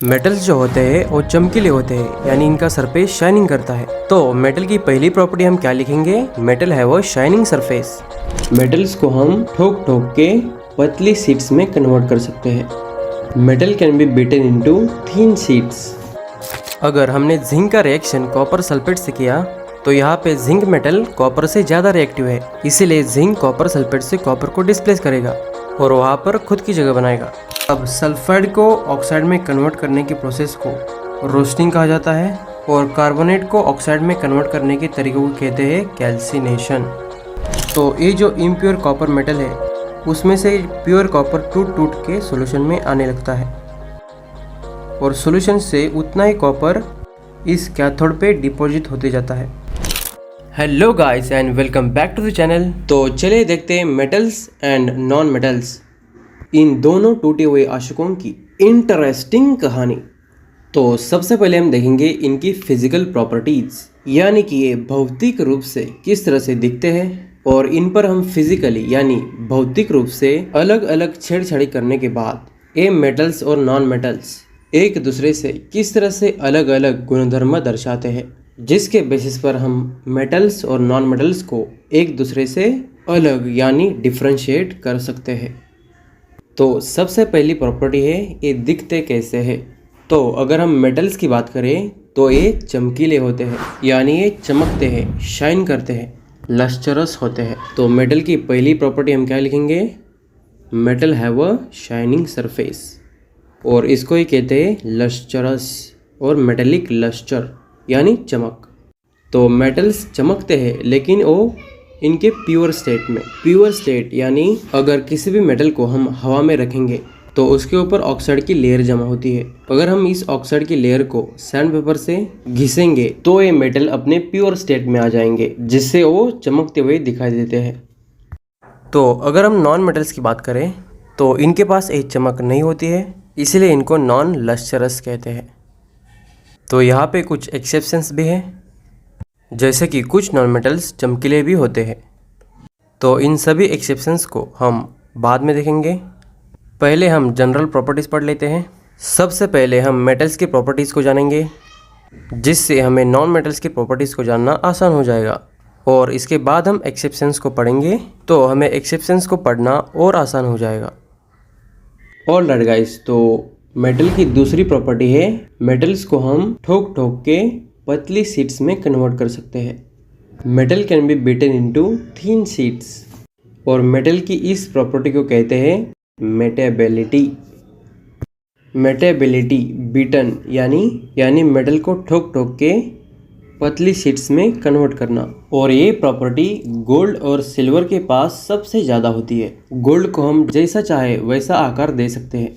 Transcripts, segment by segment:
Metals जो होते हैं वो चमकीले होते हैं, यानी इनका सरफेस शाइनिंग करता है। तो मेटल की पहली प्रॉपर्टी हम क्या लिखेंगे? मेटल है वो शाइनिंग सरफेस। मेटल्स को हम ठोक ठोक के पतली शीट्स में कन्वर्ट कर सकते हैं। Metal can be beaten into thin sheets. अगर हमने जिंक का रिएक्शन कॉपर सल्फेट से किया तो यहाँ पे जिंक मेटल कॉपर से ज़्यादा रिएक्टिव है, इसीलिए जिंक कॉपर सल्फेट से कॉपर को डिस्प्लेस करेगा और वहाँ पर खुद की जगह बनाएगा। अब सल्फाइड को ऑक्साइड में कन्वर्ट करने की प्रोसेस को रोस्टिंग कहा जाता है और कार्बोनेट को ऑक्साइड में कन्वर्ट करने के तरीके को कहते हैं कैल्सिनेशन। तो ये जो इम्प्योर कॉपर मेटल है उसमें से प्योर कॉपर टूट टूट के सॉल्यूशन में आने लगता है और सॉल्यूशन से उतना ही कॉपर इस कैथोड पे डिपॉजिट होते जाता है। Hello guys and welcome back to the channel. तो चलिए देखते हैं मेटल्स एंड नॉन मेटल्स, इन दोनों टूटे हुए आशिकों की इंटरेस्टिंग कहानी। तो सबसे पहले हम देखेंगे इनकी फिजिकल प्रॉपर्टीज, यानी कि ये भौतिक रूप से किस तरह से दिखते हैं और इन पर हम फिजिकली यानी भौतिक रूप से अलग अलग छेड़छाड़ी करने के बाद ये मेटल्स और नॉन मेटल्स एक दूसरे से किस तरह से अलग अलग गुणधर्म दर्शाते हैं, जिसके बेसिस पर हम मेटल्स और नॉन मेटल्स को एक दूसरे से अलग यानी डिफरेंशिएट कर सकते हैं। तो सबसे पहली प्रॉपर्टी है ये दिखते कैसे है। तो अगर हम मेटल्स की बात करें तो ये चमकीले होते हैं, यानी ये चमकते हैं, शाइन करते हैं, लस्टरस होते हैं। तो मेटल की पहली प्रॉपर्टी हम क्या लिखेंगे? Metal have a shining surface, और इसको ही कहते हैं लस्टरस और मेटेलिक लस्टर यानी चमक। तो मेटल्स चमकते हैं लेकिन वो इनके प्योर स्टेट यानी अगर किसी भी मेटल को हम हवा में रखेंगे तो उसके ऊपर ऑक्साइड की लेयर जमा होती है। अगर हम इस ऑक्साइड की लेयर को सैंड पेपर से घिसेंगे तो ये मेटल अपने प्योर स्टेट में आ जाएंगे, जिससे वो चमकते हुए दिखाई देते हैं। तो अगर हम नॉन मेटल्स की बात करें तो इनके पास एक चमक नहीं होती है, इसलिए इनको नॉन लस्टरस कहते हैं। तो यहाँ पे कुछ एक्सेप्शंस भी हैं, जैसे कि कुछ नॉन मेटल्स चमकीले भी होते हैं। तो इन सभी एक्सेप्शंस को हम बाद में देखेंगे। पहले हम जनरल प्रॉपर्टीज़ पढ़ लेते हैं। सबसे पहले हम मेटल्स की प्रॉपर्टीज़ को जानेंगे, जिससे हमें नॉन मेटल्स की प्रॉपर्टीज़ को जानना आसान हो जाएगा, और इसके बाद हम एक्सेप्शंस को पढ़ेंगे तो हमें एक्सेप्शंस को पढ़ना और आसान हो जाएगा। ऑलराइट गाइस, तो मेटल की दूसरी प्रॉपर्टी है मेटल्स को हम ठोक ठोक के पतली शीट्स में कन्वर्ट कर सकते हैं। Metal can be beaten into thin sheets, और मेटल की इस प्रॉपर्टी को कहते हैं मेटेबिलिटी। मेटेबिलिटी बीटन यानी मेटल को ठोक ठोक के पतली शीट्स में कन्वर्ट करना, और ये प्रॉपर्टी गोल्ड और सिल्वर के पास सबसे ज़्यादा होती है। गोल्ड को हम जैसा चाहे वैसा आकार दे सकते हैं,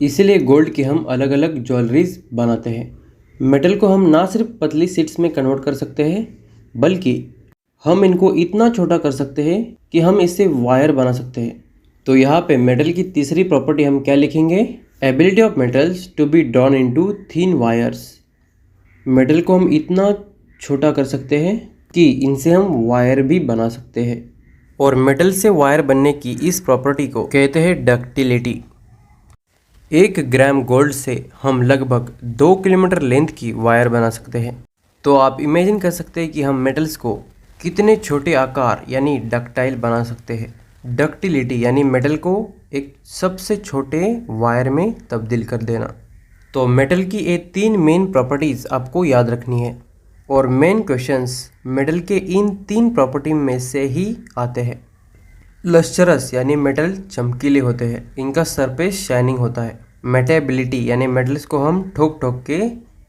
इसीलिए गोल्ड की हम अलग अलग ज्वेलरीज बनाते हैं। मेटल को हम ना सिर्फ पतली शीट्स में कन्वर्ट कर सकते हैं, बल्कि हम इनको इतना छोटा कर सकते हैं कि हम इससे वायर बना सकते हैं। तो यहाँ पे मेटल की तीसरी प्रॉपर्टी हम क्या लिखेंगे? Ability of metals to be drawn into thin wires. Metal को हम इतना छोटा कर सकते हैं कि इनसे हम वायर भी बना सकते हैं, और मेटल से वायर बनने की इस प्रॉपर्टी को कहते हैं डक्टिलिटी। 1 ग्राम गोल्ड से हम लगभग 2 किलोमीटर लेंथ की वायर बना सकते हैं। तो आप इमेजिन कर सकते हैं कि हम मेटल्स को कितने छोटे आकार यानी डक्टाइल बना सकते हैं। डक्टिलिटी यानी मेटल को एक सबसे छोटे वायर में तब्दील कर देना। तो मेटल की ये 3 मेन प्रॉपर्टीज़ आपको याद रखनी है, और मेन क्वेश्चंस मेटल के इन 3 प्रॉपर्टी में से ही आते हैं। लस्टरस यानी मेटल चमकीले होते हैं, इनका सरफेस शाइनिंग होता है। मेटेबिलिटी यानी मेटल्स को हम ठोक ठोक के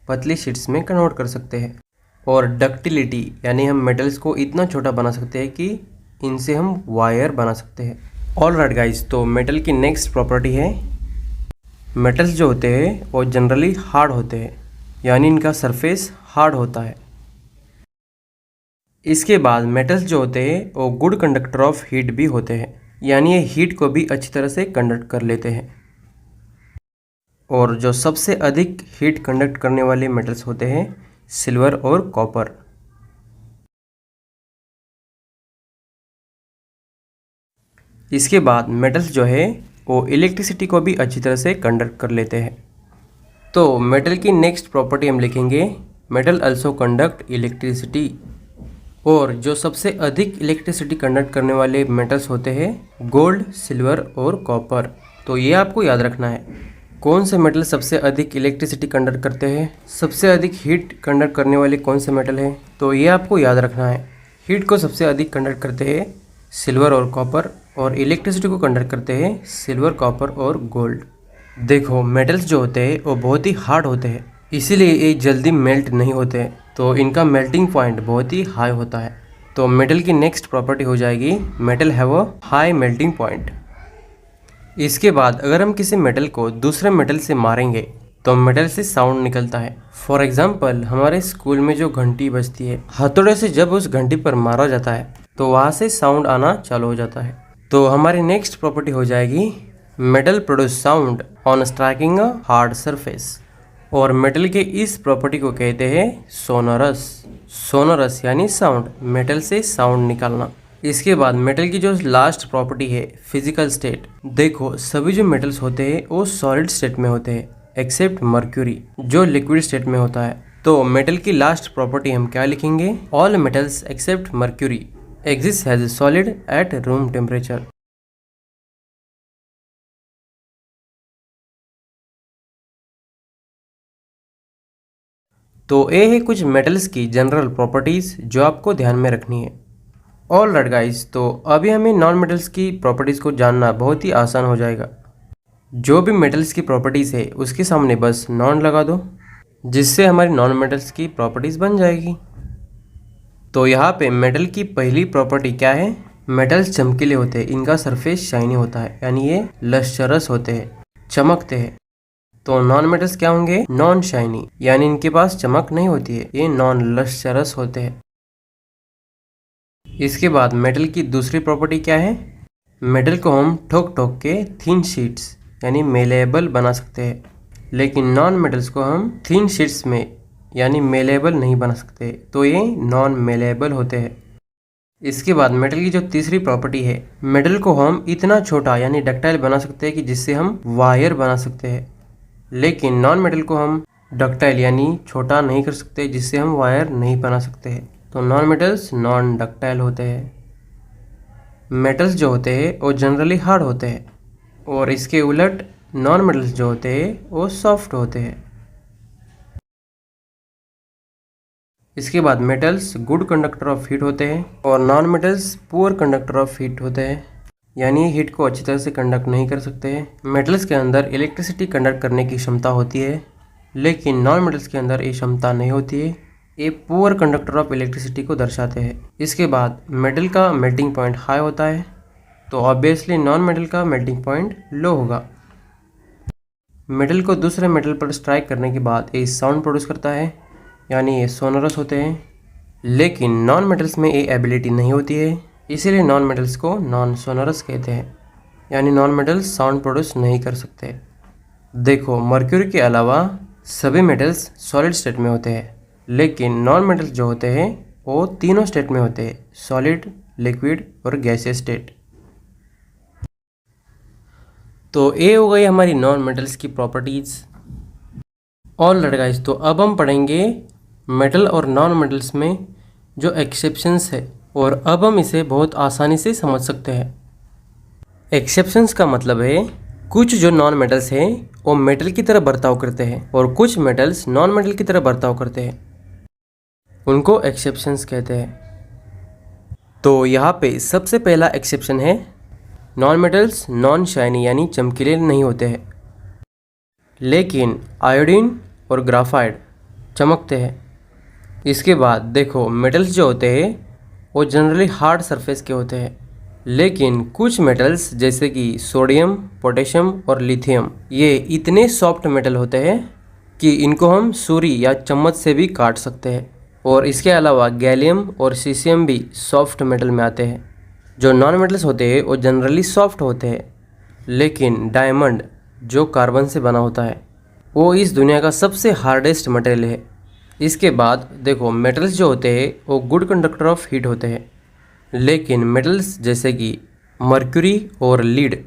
पतली शीट्स में कन्वर्ट कर सकते हैं, और डक्टिलिटी यानी हम मेटल्स को इतना छोटा बना सकते हैं कि इनसे हम वायर बना सकते हैं। ऑलराइट गाइस, तो मेटल की नेक्स्ट प्रॉपर्टी है मेटल्स जो होते हैं वो जनरली हार्ड होते हैं, यानी इनका सरफेस हार्ड होता है। इसके बाद मेटल्स जो होते हैं वो गुड कंडक्टर ऑफ हीट भी होते हैं, यानी ये हीट को भी अच्छी तरह से कंडक्ट कर लेते हैं। और जो सबसे अधिक हीट कंडक्ट करने वाले मेटल्स होते हैं सिल्वर और कॉपर। इसके बाद मेटल्स जो है वो इलेक्ट्रिसिटी को भी अच्छी तरह से कंडक्ट कर लेते हैं। तो मेटल की नेक्स्ट प्रॉपर्टी हम लिखेंगे मेटल अल्सो कंडक्ट इलेक्ट्रिसिटी। और जो सबसे अधिक इलेक्ट्रिसिटी कंडक्ट करने वाले मेटल्स होते हैं गोल्ड, सिल्वर और कॉपर। तो ये आपको याद रखना है कौन से मेटल सबसे अधिक इलेक्ट्रिसिटी कंडक्ट करते हैं, सबसे अधिक हीट कंडक्ट करने वाले कौन से मेटल हैं। तो ये आपको याद रखना है। हीट को सबसे अधिक कंडक्ट करते हैं सिल्वर और कॉपर, और इलेक्ट्रिसिटी को कंडक्ट करते हैं सिल्वर, कॉपर और गोल्ड। देखो मेटल्स जो होते हैं वो बहुत ही हार्ड होते हैं, इसीलिए ये जल्दी मेल्ट नहीं होते, तो इनका मेल्टिंग पॉइंट बहुत ही हाई होता है। तो मेटल की नेक्स्ट प्रॉपर्टी हो जाएगी metal have a high melting point. इसके बाद अगर हम किसी मेटल को दूसरे मेटल से मारेंगे तो मेटल से साउंड निकलता है। फॉर एग्जाम्पल हमारे स्कूल में जो घंटी बजती है, हथौड़े से जब उस घंटी पर मारा जाता है तो वहाँ से साउंड आना चालू हो जाता है। तो हमारी नेक्स्ट प्रॉपर्टी हो जाएगी metal produce sound on striking a hard surface. और मेटल के इस प्रॉपर्टी को कहते हैं सोनोरस। सोनोरस यानी साउंड, मेटल से साउंड निकालना। इसके बाद मेटल की जो लास्ट प्रॉपर्टी है फिजिकल स्टेट। देखो सभी जो मेटल्स होते हैं वो सॉलिड स्टेट में होते हैं एक्सेप्ट मर्क्यूरी जो लिक्विड स्टेट में होता है। तो मेटल की लास्ट प्रॉपर्टी हम क्या लिखेंगे, all metals except mercury exist as solid at room temperature. तो ये है कुछ मेटल्स की जनरल प्रॉपर्टीज़ जो आपको ध्यान में रखनी है। ऑल राइट गाइस, तो अभी हमें नॉन मेटल्स की प्रॉपर्टीज़ को जानना बहुत ही आसान हो जाएगा। जो भी मेटल्स की प्रॉपर्टीज़ है उसके सामने बस नॉन लगा दो, जिससे हमारी नॉन मेटल्स की प्रॉपर्टीज़ बन जाएगी। तो यहाँ पे मेटल की पहली प्रॉपर्टी क्या है, मेटल्स चमकीले होते हैं, इनका सरफेस शाइनी होता है, यानी ये लश्चरस होते हैं, चमकते हैं। तो नॉन मेटल्स क्या होंगे, नॉन शाइनी, यानी इनके पास चमक नहीं होती है, ये नॉन लश्चरस होते हैं। इसके बाद मेटल की दूसरी प्रॉपर्टी क्या है, मेटल को हम ठोक ठोक के थिन शीट्स यानी मेलेबल बना सकते हैं, लेकिन नॉन मेटल्स को हम थिन शीट्स में यानी मेलेबल नहीं बना सकते, तो ये नॉन मेलेबल होते हैं। इसके बाद मेटल की जो तीसरी प्रॉपर्टी है, मेटल को हम इतना छोटा यानी डक्टाइल बना सकते हैं कि जिससे हम वायर बना सकते हैं, लेकिन नॉन मेटल को हम डक्टाइल यानी छोटा नहीं कर सकते जिससे हम वायर नहीं बना सकते हैं। तो नॉन मेटल्स नॉन डक्टाइल होते हैं। मेटल्स जो होते हैं वो जनरली हार्ड होते हैं, और इसके उलट नॉन मेटल्स जो होते हैं वो सॉफ्ट होते हैं। इसके बाद metals good conductor of heat होते हैं और non metals poor conductor of heat होते हैं, यानी हीट को अच्छी तरह से कंडक्ट नहीं कर सकते हैं। मेटल्स के अंदर इलेक्ट्रिसिटी कंडक्ट करने की क्षमता होती है, लेकिन नॉन मेटल्स के अंदर ये क्षमता नहीं होती है, ये पुअर कंडक्टर ऑफ इलेक्ट्रिसिटी को दर्शाते हैं। इसके बाद मेटल का मेल्टिंग पॉइंट हाई होता है, तो ऑब्वियसली नॉन मेटल का मेल्टिंग पॉइंट लो होगा। मेटल को दूसरे मेटल पर स्ट्राइक करने के बाद ये साउंड प्रोड्यूस करता है, यानी ये सोनोरस होते हैं, लेकिन नॉन मेटल्स में ये एबिलिटी नहीं होती है, इसीलिए नॉन मेटल्स को नॉन सोनोरस कहते हैं, यानी नॉन मेटल्स साउंड प्रोड्यूस नहीं कर सकते। देखो मर्क्यूरी के अलावा सभी मेटल्स सॉलिड स्टेट में होते हैं, लेकिन नॉन मेटल्स जो होते हैं वो तीनों स्टेट में होते हैं, सॉलिड, लिक्विड और गैसियस स्टेट। तो ये हो गई हमारी नॉन मेटल्स की प्रॉपर्टीज़। ऑल राइट गाइस, तो अब हम पढ़ेंगे मेटल और नॉन मेटल्स में जो एक्सेप्शंस है, और अब हम इसे बहुत आसानी से समझ सकते हैं। एक्सेप्शंस का मतलब है कुछ जो नॉन मेटल्स हैं वो मेटल की तरह बर्ताव करते हैं और कुछ मेटल्स नॉन मेटल की तरह बर्ताव करते हैं, उनको एक्सेप्शंस कहते हैं। तो यहाँ पे सबसे पहला एक्सेप्शन है नॉन मेटल्स नॉन शाइनी यानी चमकीले नहीं होते हैं, लेकिन आयोडीन और ग्राफाइट चमकते हैं। इसके बाद देखो मेटल्स जो होते हैं वो जनरली हार्ड सरफेस के होते हैं, लेकिन कुछ मेटल्स जैसे कि सोडियम, पोटेशियम और लिथियम ये इतने सॉफ्ट मेटल होते हैं कि इनको हम सुरी या चम्मच से भी काट सकते हैं। और इसके अलावा गैलियम और सीसियम भी सॉफ्ट मेटल में आते हैं। जो नॉन मेटल्स होते हैं वो जनरली सॉफ्ट होते हैं, लेकिन डायमंड जो कार्बन से बना होता है वो इस दुनिया का सबसे हार्डेस्ट मटेरियल है। इसके बाद देखो मेटल्स जो होते हैं वो गुड कंडक्टर ऑफ हीट होते हैं, लेकिन मेटल्स जैसे कि मर्क्यूरी और लीड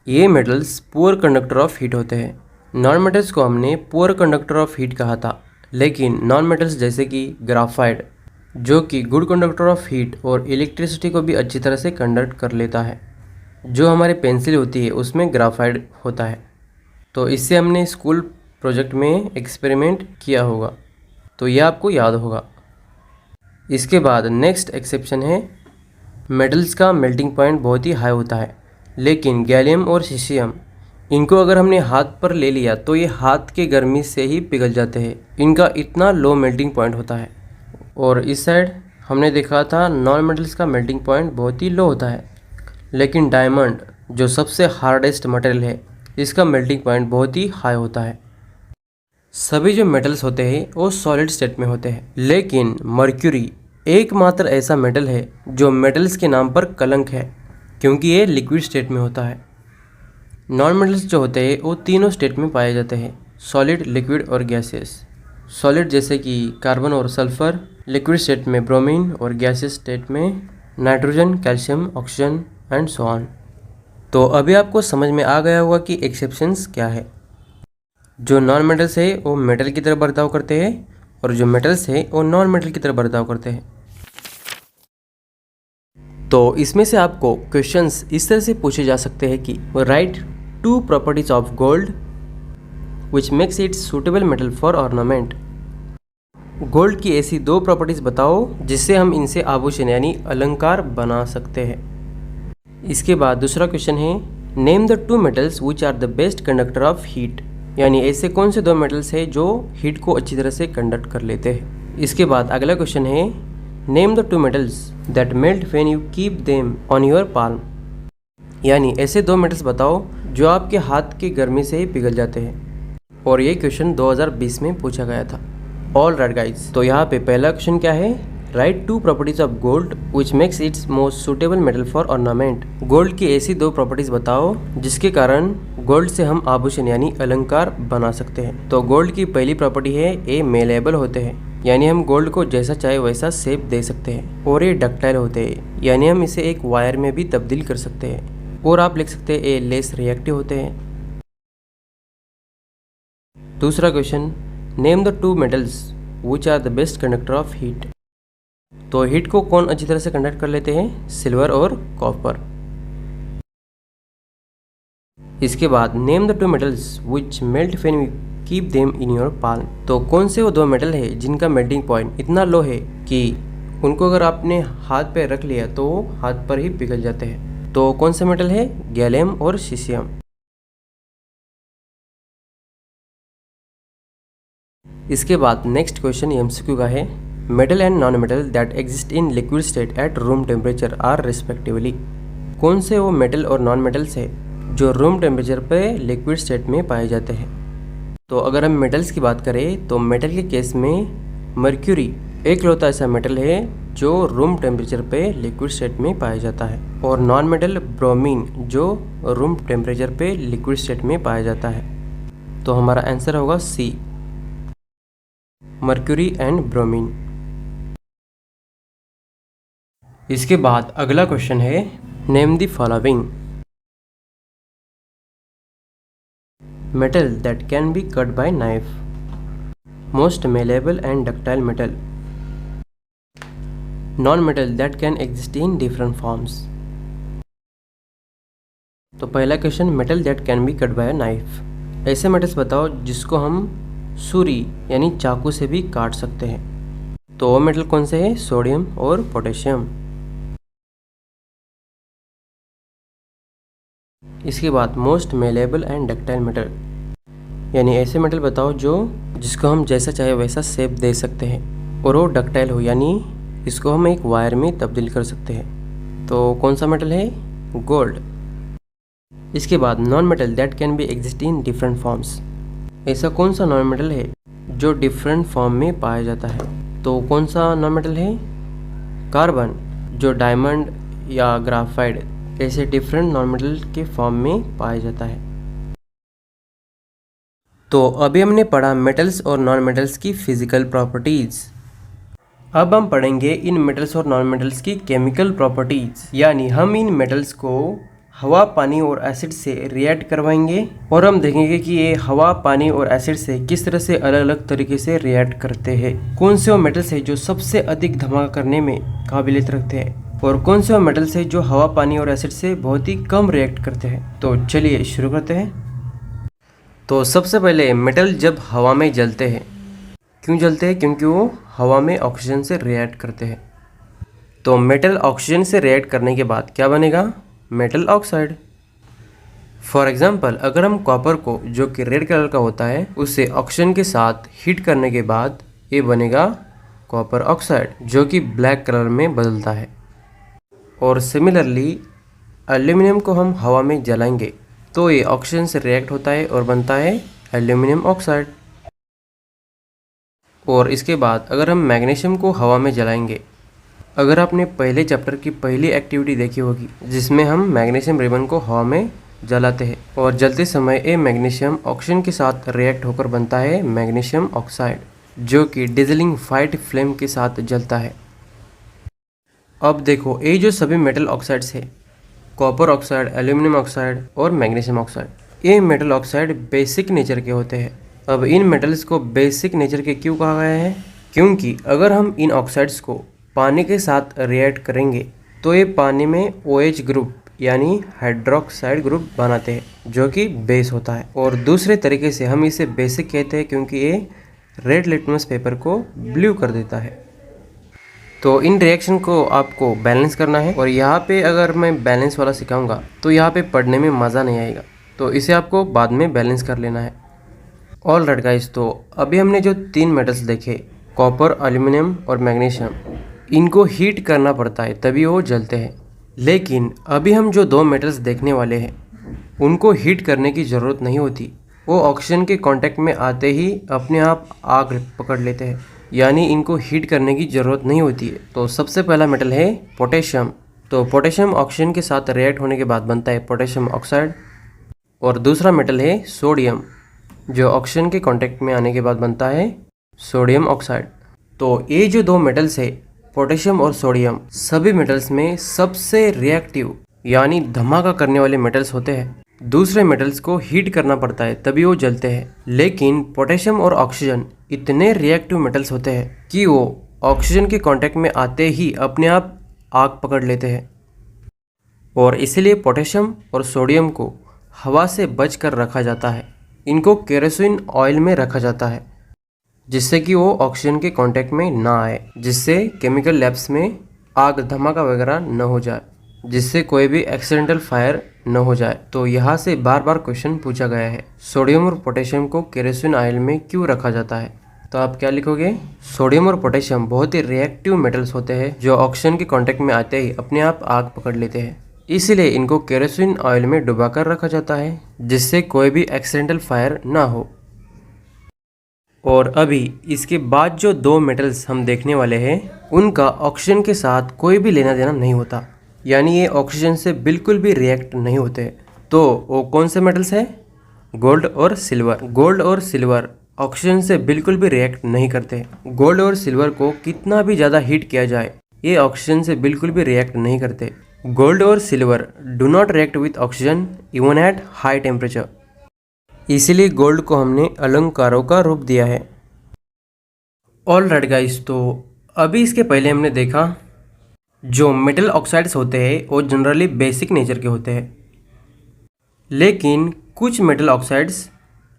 ये metals poor conductor of heat होते हैं। नॉन मेटल्स को हमने पुअर कंडक्टर ऑफ हीट कहा था, लेकिन नॉन मेटल्स जैसे कि ग्राफाइट जो कि गुड कंडक्टर ऑफ हीट और इलेक्ट्रिसिटी को भी अच्छी तरह से कंडक्ट कर लेता है। जो हमारी पेंसिल होती है उसमें ग्राफाइट होता है, तो इससे हमने स्कूल प्रोजेक्ट में एक्सपेरिमेंट किया होगा, तो यह आपको याद होगा। इसके बाद नेक्स्ट एक्सेप्शन है, मेटल्स का मेल्टिंग पॉइंट बहुत ही हाई होता है, लेकिन गैलियम और सीसियम इनको अगर हमने हाथ पर ले लिया तो ये हाथ के गर्मी से ही पिघल जाते हैं, इनका इतना लो मेल्टिंग पॉइंट होता है। और इस साइड हमने देखा था नॉन मेटल्स का मेल्टिंग पॉइंट बहुत ही लो होता है, लेकिन डायमंड जो सबसे हार्डेस्ट मटेरियल है इसका मेल्टिंग पॉइंट बहुत ही हाई होता है। सभी जो मेटल्स होते हैं वो सॉलिड स्टेट में होते हैं, लेकिन मर्क्यूरी एकमात्र ऐसा मेटल है जो मेटल्स के नाम पर कलंक है, क्योंकि ये लिक्विड स्टेट में होता है। नॉन मेटल्स जो होते हैं वो तीनों स्टेट में पाए जाते हैं, सॉलिड, लिक्विड और गैसियस। सॉलिड जैसे कि कार्बन और सल्फर, लिक्विड स्टेट में ब्रोमीन और गैसियस स्टेट में nitrogen, calcium, oxygen and so on. तो अभी आपको समझ में आ गया होगा कि एक्सेप्शंस क्या है। जो नॉन मेटल्स है वो मेटल की तरह बर्ताव करते हैं और जो मेटल्स है वो नॉन मेटल की तरह बर्ताव करते हैं। तो इसमें से आपको क्वेश्चंस इस तरह से पूछे जा सकते हैं कि right 2 properties of gold which makes it suitable metal for ornament। Gold की ऐसी 2 प्रॉपर्टीज बताओ जिससे हम इनसे आभूषण यानी अलंकार बना सकते हैं। इसके बाद दूसरा क्वेश्चन है, name the 2 metals which are the best conductor of heat, यानी ऐसे कौन से 2 मेटल्स हैं जो हीट को अच्छी तरह से कंडक्ट कर लेते हैं। इसके बाद अगला क्वेश्चन है, name the 2 metals that melt when you keep them on your palm, यानी ऐसे 2 मेटल्स बताओ जो आपके हाथ की गर्मी से ही पिघल जाते हैं। और ये क्वेश्चन 2020 में पूछा गया था। ऑल राइट गाइज, तो यहाँ पे पहला क्वेश्चन क्या है, right 2 properties of gold which makes it's most suitable metal for ornament. Gold की ऐसी 2 प्रॉपर्टीज बताओ जिसके कारण गोल्ड से हम आभूषण यानी अलंकार बना सकते हैं। तो गोल्ड की पहली प्रॉपर्टी है, ये मेलेबल होते हैं, यानी हम गोल्ड को जैसा चाहे वैसा शेप दे सकते हैं। और ये डक्टाइल होते हैं, यानी हम इसे एक वायर में भी तब्दील कर सकते हैं। और आप लिख सकते हैं ये लेस रिएक्टिव होते हैं। दूसरा question, name the 2 metals which are the best conductor of heat. तो हीट को कौन अच्छी तरह से कंडक्ट कर लेते हैं, सिल्वर और कॉपर। इसके बाद name the 2 metals which melt when we keep them in your palm. तो कौन से वो 2 मेटल है जिनका मेल्टिंग पॉइंट इतना लो है कि उनको अगर आपने हाथ पे रख लिया तो हाथ पर ही पिघल जाते हैं। तो कौन सा मेटल है, गैलियम और सीसियम। इसके बाद नेक्स्ट क्वेश्चन एमसीक्यू का है, metal and non metal that exist in liquid state at room temperature are respectively. कौन से वो मेटल और नॉन मेटल्स है जो रूम टेम्परेचर पे लिक्विड स्टेट में पाए जाते हैं। तो अगर हम मेटल्स की बात करें तो मेटल के केस में मर्क्यूरी एकलौता ऐसा मेटल है जो रूम टेम्परेचर पे लिक्विड स्टेट में पाया जाता है। और नॉन मेटल ब्रोमीन जो रूम टेम्परेचर पे लिक्विड स्टेट में पाया जाता है। तो हमारा आंसर होगा सी, मर्क्यूरी एंड ब्रोमीन। इसके बाद अगला क्वेश्चन है, name the following metal that can be cut by knife, most malleable and ductile metal, non metal that can exist in different forms. तो पहला question, metal that can be cut by knife. ऐसे metals बताओ जिसको हम सुरी यानी चाकू से भी काट सकते हैं। तो वो मेटल कौन से है, सोडियम और पोटेशियम। इसके बाद most malleable and ductile metal, यानी ऐसे मेटल बताओ जिसको हम जैसा चाहे वैसा शेप दे सकते हैं और वो डक्टाइल हो, यानी इसको हम एक वायर में तब्दील कर सकते हैं। तो कौन सा मेटल है, गोल्ड। इसके बाद non metal that can be exist in different forms. ऐसा कौन सा नॉन मेटल है जो डिफरेंट फॉर्म में पाया जाता है। तो कौन सा नॉन मेटल है, कार्बन, जो डायमंड या ग्राफाइट ऐसे डिफरेंट नॉन मेटल के फॉर्म में पाया जाता है। तो अभी हमने पढ़ा मेटल्स और नॉन मेटल्स की फिजिकल प्रॉपर्टीज। अब हम पढ़ेंगे इन मेटल्स और नॉन मेटल्स की केमिकल प्रॉपर्टीज, यानी हम इन मेटल्स को हवा, पानी और एसिड से रिएक्ट करवाएंगे और हम देखेंगे कि ये हवा, पानी और एसिड से किस तरह से अलग अलग तरीके से रिएक्ट करते हैं। कौन से वो मेटल्स है जो सबसे अधिक धमाका करने में काबिलियत रखते हैं और कौन से वो मेटल्स है जो हवा, पानी और एसिड से बहुत ही कम रिएक्ट करते हैं। तो चलिए शुरू करते हैं। तो सबसे पहले मेटल जब हवा में जलते हैं, क्यों जलते हैं? क्योंकि वो हवा में ऑक्सीजन से रिएक्ट करते हैं। तो मेटल ऑक्सीजन से रिएक्ट करने के बाद क्या बनेगा? Metal oxide. फॉर एग्जाम्पल, अगर हम कॉपर को, जो कि रेड कलर का होता है, उसे ऑक्सीजन के साथ हीट करने के बाद ये बनेगा कॉपर ऑक्साइड, जो कि ब्लैक कलर में बदलता है। और सिमिलरली एल्यूमिनियम को हम हवा में जलाएंगे तो ये ऑक्सीजन से रिएक्ट होता है और बनता है एल्यूमिनियम ऑक्साइड। और इसके बाद अगर हम मैग्नीशियम को हवा में जलाएंगे, अगर आपने पहले चैप्टर की पहली एक्टिविटी देखी होगी जिसमें हम मैग्नीशियम रिबन को हवा में जलाते हैं और जलते समय ये मैग्नीशियम ऑक्सीजन के साथ रिएक्ट होकर बनता है मैग्नीशियम ऑक्साइड, जो कि डिजलिंग वाइट फ्लेम के साथ जलता है। अब देखो, ये जो सभी मेटल ऑक्साइड्स है, कॉपर ऑक्साइड, एल्यूमिनियम ऑक्साइड और मैग्नीशियम ऑक्साइड, ये मेटल ऑक्साइड बेसिक नेचर के होते हैं। अब इन मेटल्स को बेसिक नेचर के क्यों कहा गया है? क्योंकि अगर हम इन ऑक्साइड्स को पानी के साथ रिएक्ट करेंगे तो ये पानी में OH ग्रुप यानी हाइड्रोक्साइड ग्रुप बनाते हैं, जो कि बेस होता है। और दूसरे तरीके से हम इसे बेसिक कहते हैं क्योंकि ये रेड लिटमस पेपर को ब्लू कर देता है। तो इन रिएक्शन को आपको बैलेंस करना है और यहाँ पे अगर मैं बैलेंस वाला सिखाऊंगा तो यहाँ पे पढ़ने में मज़ा नहीं आएगा, तो इसे आपको बाद में बैलेंस कर लेना है। ऑल राइट गाइस, तो अभी हमने जो 3 मेटल्स देखे, कॉपर, एल्यूमिनियम और मैग्नीशियम, इनको हीट करना पड़ता है तभी वो जलते हैं। लेकिन अभी हम जो 2 मेटल्स देखने वाले हैं उनको हीट करने की ज़रूरत नहीं होती, वो ऑक्सीजन के कांटेक्ट में आते ही अपने आप आग पकड़ लेते हैं, यानी इनको हीट करने की ज़रूरत नहीं होती है। तो सबसे पहला मेटल है पोटेशियम। तो पोटेशियम ऑक्सीजन के साथ रिएक्ट होने के बाद बनता है पोटेशियम ऑक्साइड। और दूसरा मेटल है सोडियम, जो ऑक्सीजन के कांटेक्ट में आने के बाद बनता है सोडियम ऑक्साइड। तो ये जो 2 मेटल्स है, पोटेशियम और सोडियम, सभी मेटल्स में सबसे रिएक्टिव यानी धमाका करने वाले मेटल्स होते हैं। दूसरे मेटल्स को हीट करना पड़ता है तभी वो जलते हैं। लेकिन पोटेशियम और ऑक्सीजन इतने रिएक्टिव मेटल्स होते हैं कि वो ऑक्सीजन के कांटेक्ट में आते ही अपने आप आग पकड़ लेते हैं। और इसलिए पोटेशियम और सोडियम को हवा से बच कर रखा जाता है। इनको केरोसिन ऑयल में रखा जाता है जिससे कि वो ऑक्सीजन के कांटेक्ट में ना आए, जिससे केमिकल लैब्स में आग धमाका वगैरह न हो जाए, जिससे कोई भी एक्सीडेंटल फायर न हो जाए। तो यहाँ से बार बार क्वेश्चन पूछा गया है, सोडियम और पोटेशियम को केरोसिन ऑयल में क्यों रखा जाता है? तो आप क्या लिखोगे? सोडियम और पोटेशियम बहुत ही रिएक्टिव मेटल्स होते हैं जो ऑक्सीजन के कांटेक्ट में आते ही अपने आप आग पकड़ लेते हैं, इसलिए इनको केरोसिन ऑयल में डुबा कर रखा जाता है जिससे कोई भी एक्सीडेंटल फायर ना हो। और अभी इसके बाद जो 2 मेटल्स हम देखने वाले हैं उनका ऑक्सीजन के साथ कोई भी लेना देना नहीं होता, यानी ये ऑक्सीजन से बिल्कुल भी रिएक्ट नहीं होते। तो वो कौन से मेटल्स हैं? गोल्ड और सिल्वर। गोल्ड और सिल्वर ऑक्सीजन से बिल्कुल भी रिएक्ट नहीं करते। गोल्ड और सिल्वर को कितना भी ज़्यादा हीट किया जाए ये ऑक्सीजन से बिल्कुल भी रिएक्ट नहीं करते। गोल्ड और silver do not react with oxygen even at high temperature, इसीलिए गोल्ड को हमने अलंकारों का रूप दिया है। ऑल राइट गाइस, तो अभी इसके पहले हमने देखा जो मेटल ऑक्साइड्स होते हैं वो जनरली बेसिक नेचर के होते हैं, लेकिन कुछ मेटल ऑक्साइड्स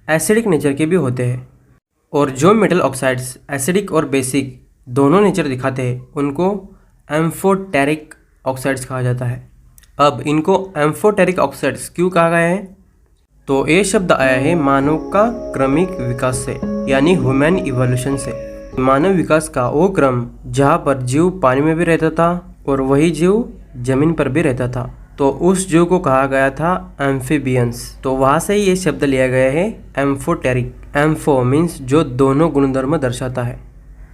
एसिडिक नेचर के भी होते हैं। और जो मेटल ऑक्साइड्स एसिडिक और बेसिक दोनों नेचर दिखाते हैं उनको एम्फोटेरिक ऑक्साइड्स कहा जाता है। अब इनको एम्फोटेरिक ऑक्साइड्स क्यों कहा गया है? तो ये शब्द आया है मानव का क्रमिक विकास से, यानी ह्यूमन इवोल्यूशन से। मानव विकास का वो क्रम जहाँ पर जीव पानी में भी रहता था और वही जीव जमीन पर भी रहता था, तो उस जीव को कहा गया था एम्फीबियंस। तो वहाँ से ही ये शब्द लिया गया है एम्फोटेरिक। एम्फो मीन्स जो दोनों गुणधर्म दर्शाता है।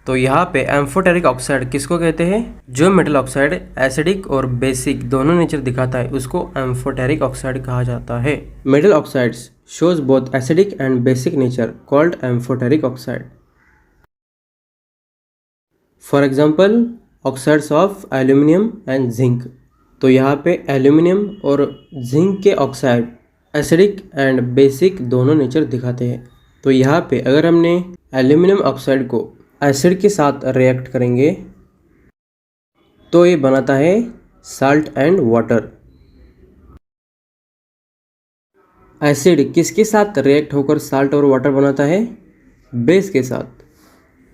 तो यहाँ पे एम्फोटेरिक ऑक्साइड किसको कहते हैं? जो मेटल ऑक्साइड एसिडिक और बेसिक दोनों नेचर दिखाता है उसको एम्फोटेरिक ऑक्साइड कहा जाता है। Metal oxides shows both acidic and basic nature called amphoteric oxide. For example oxides of aluminium and zinc. तो यहाँ पे एल्यूमिनियम और जिंक के ऑक्साइड एसिडिक एंड बेसिक दोनों नेचर दिखाते हैं। तो यहाँ पे अगर हमने एल्यूमिनियम ऑक्साइड को एसिड के साथ रिएक्ट करेंगे तो ये बनाता है साल्ट एंड वाटर। एसिड किसके साथ रिएक्ट होकर साल्ट और वाटर बनाता है? बेस के साथ।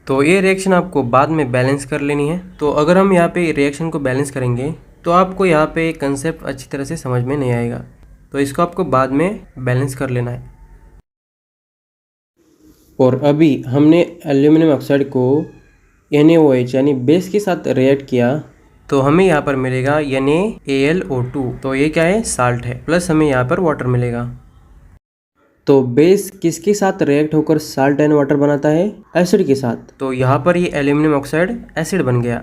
तो ये रिएक्शन आपको बाद में बैलेंस कर लेनी है। तो अगर हम यहाँ पे रिएक्शन को बैलेंस करेंगे तो आपको यहाँ पे कंसेप्ट अच्छी तरह से समझ में नहीं आएगा, तो इसको आपको बाद में बैलेंस कर लेना है। और अभी हमने एल्यूमिनियम ऑक्साइड को NaOH यानी बेस के साथ रिएक्ट किया तो हमें यहाँ पर मिलेगा NaAlO2। तो ये क्या है? साल्ट है, प्लस हमें यहाँ पर वाटर मिलेगा। तो बेस किसके साथ रिएक्ट होकर साल्ट एंड वाटर बनाता है? एसिड के साथ। तो यहाँ पर ये एल्यूमिनियम ऑक्साइड एसिड बन गया।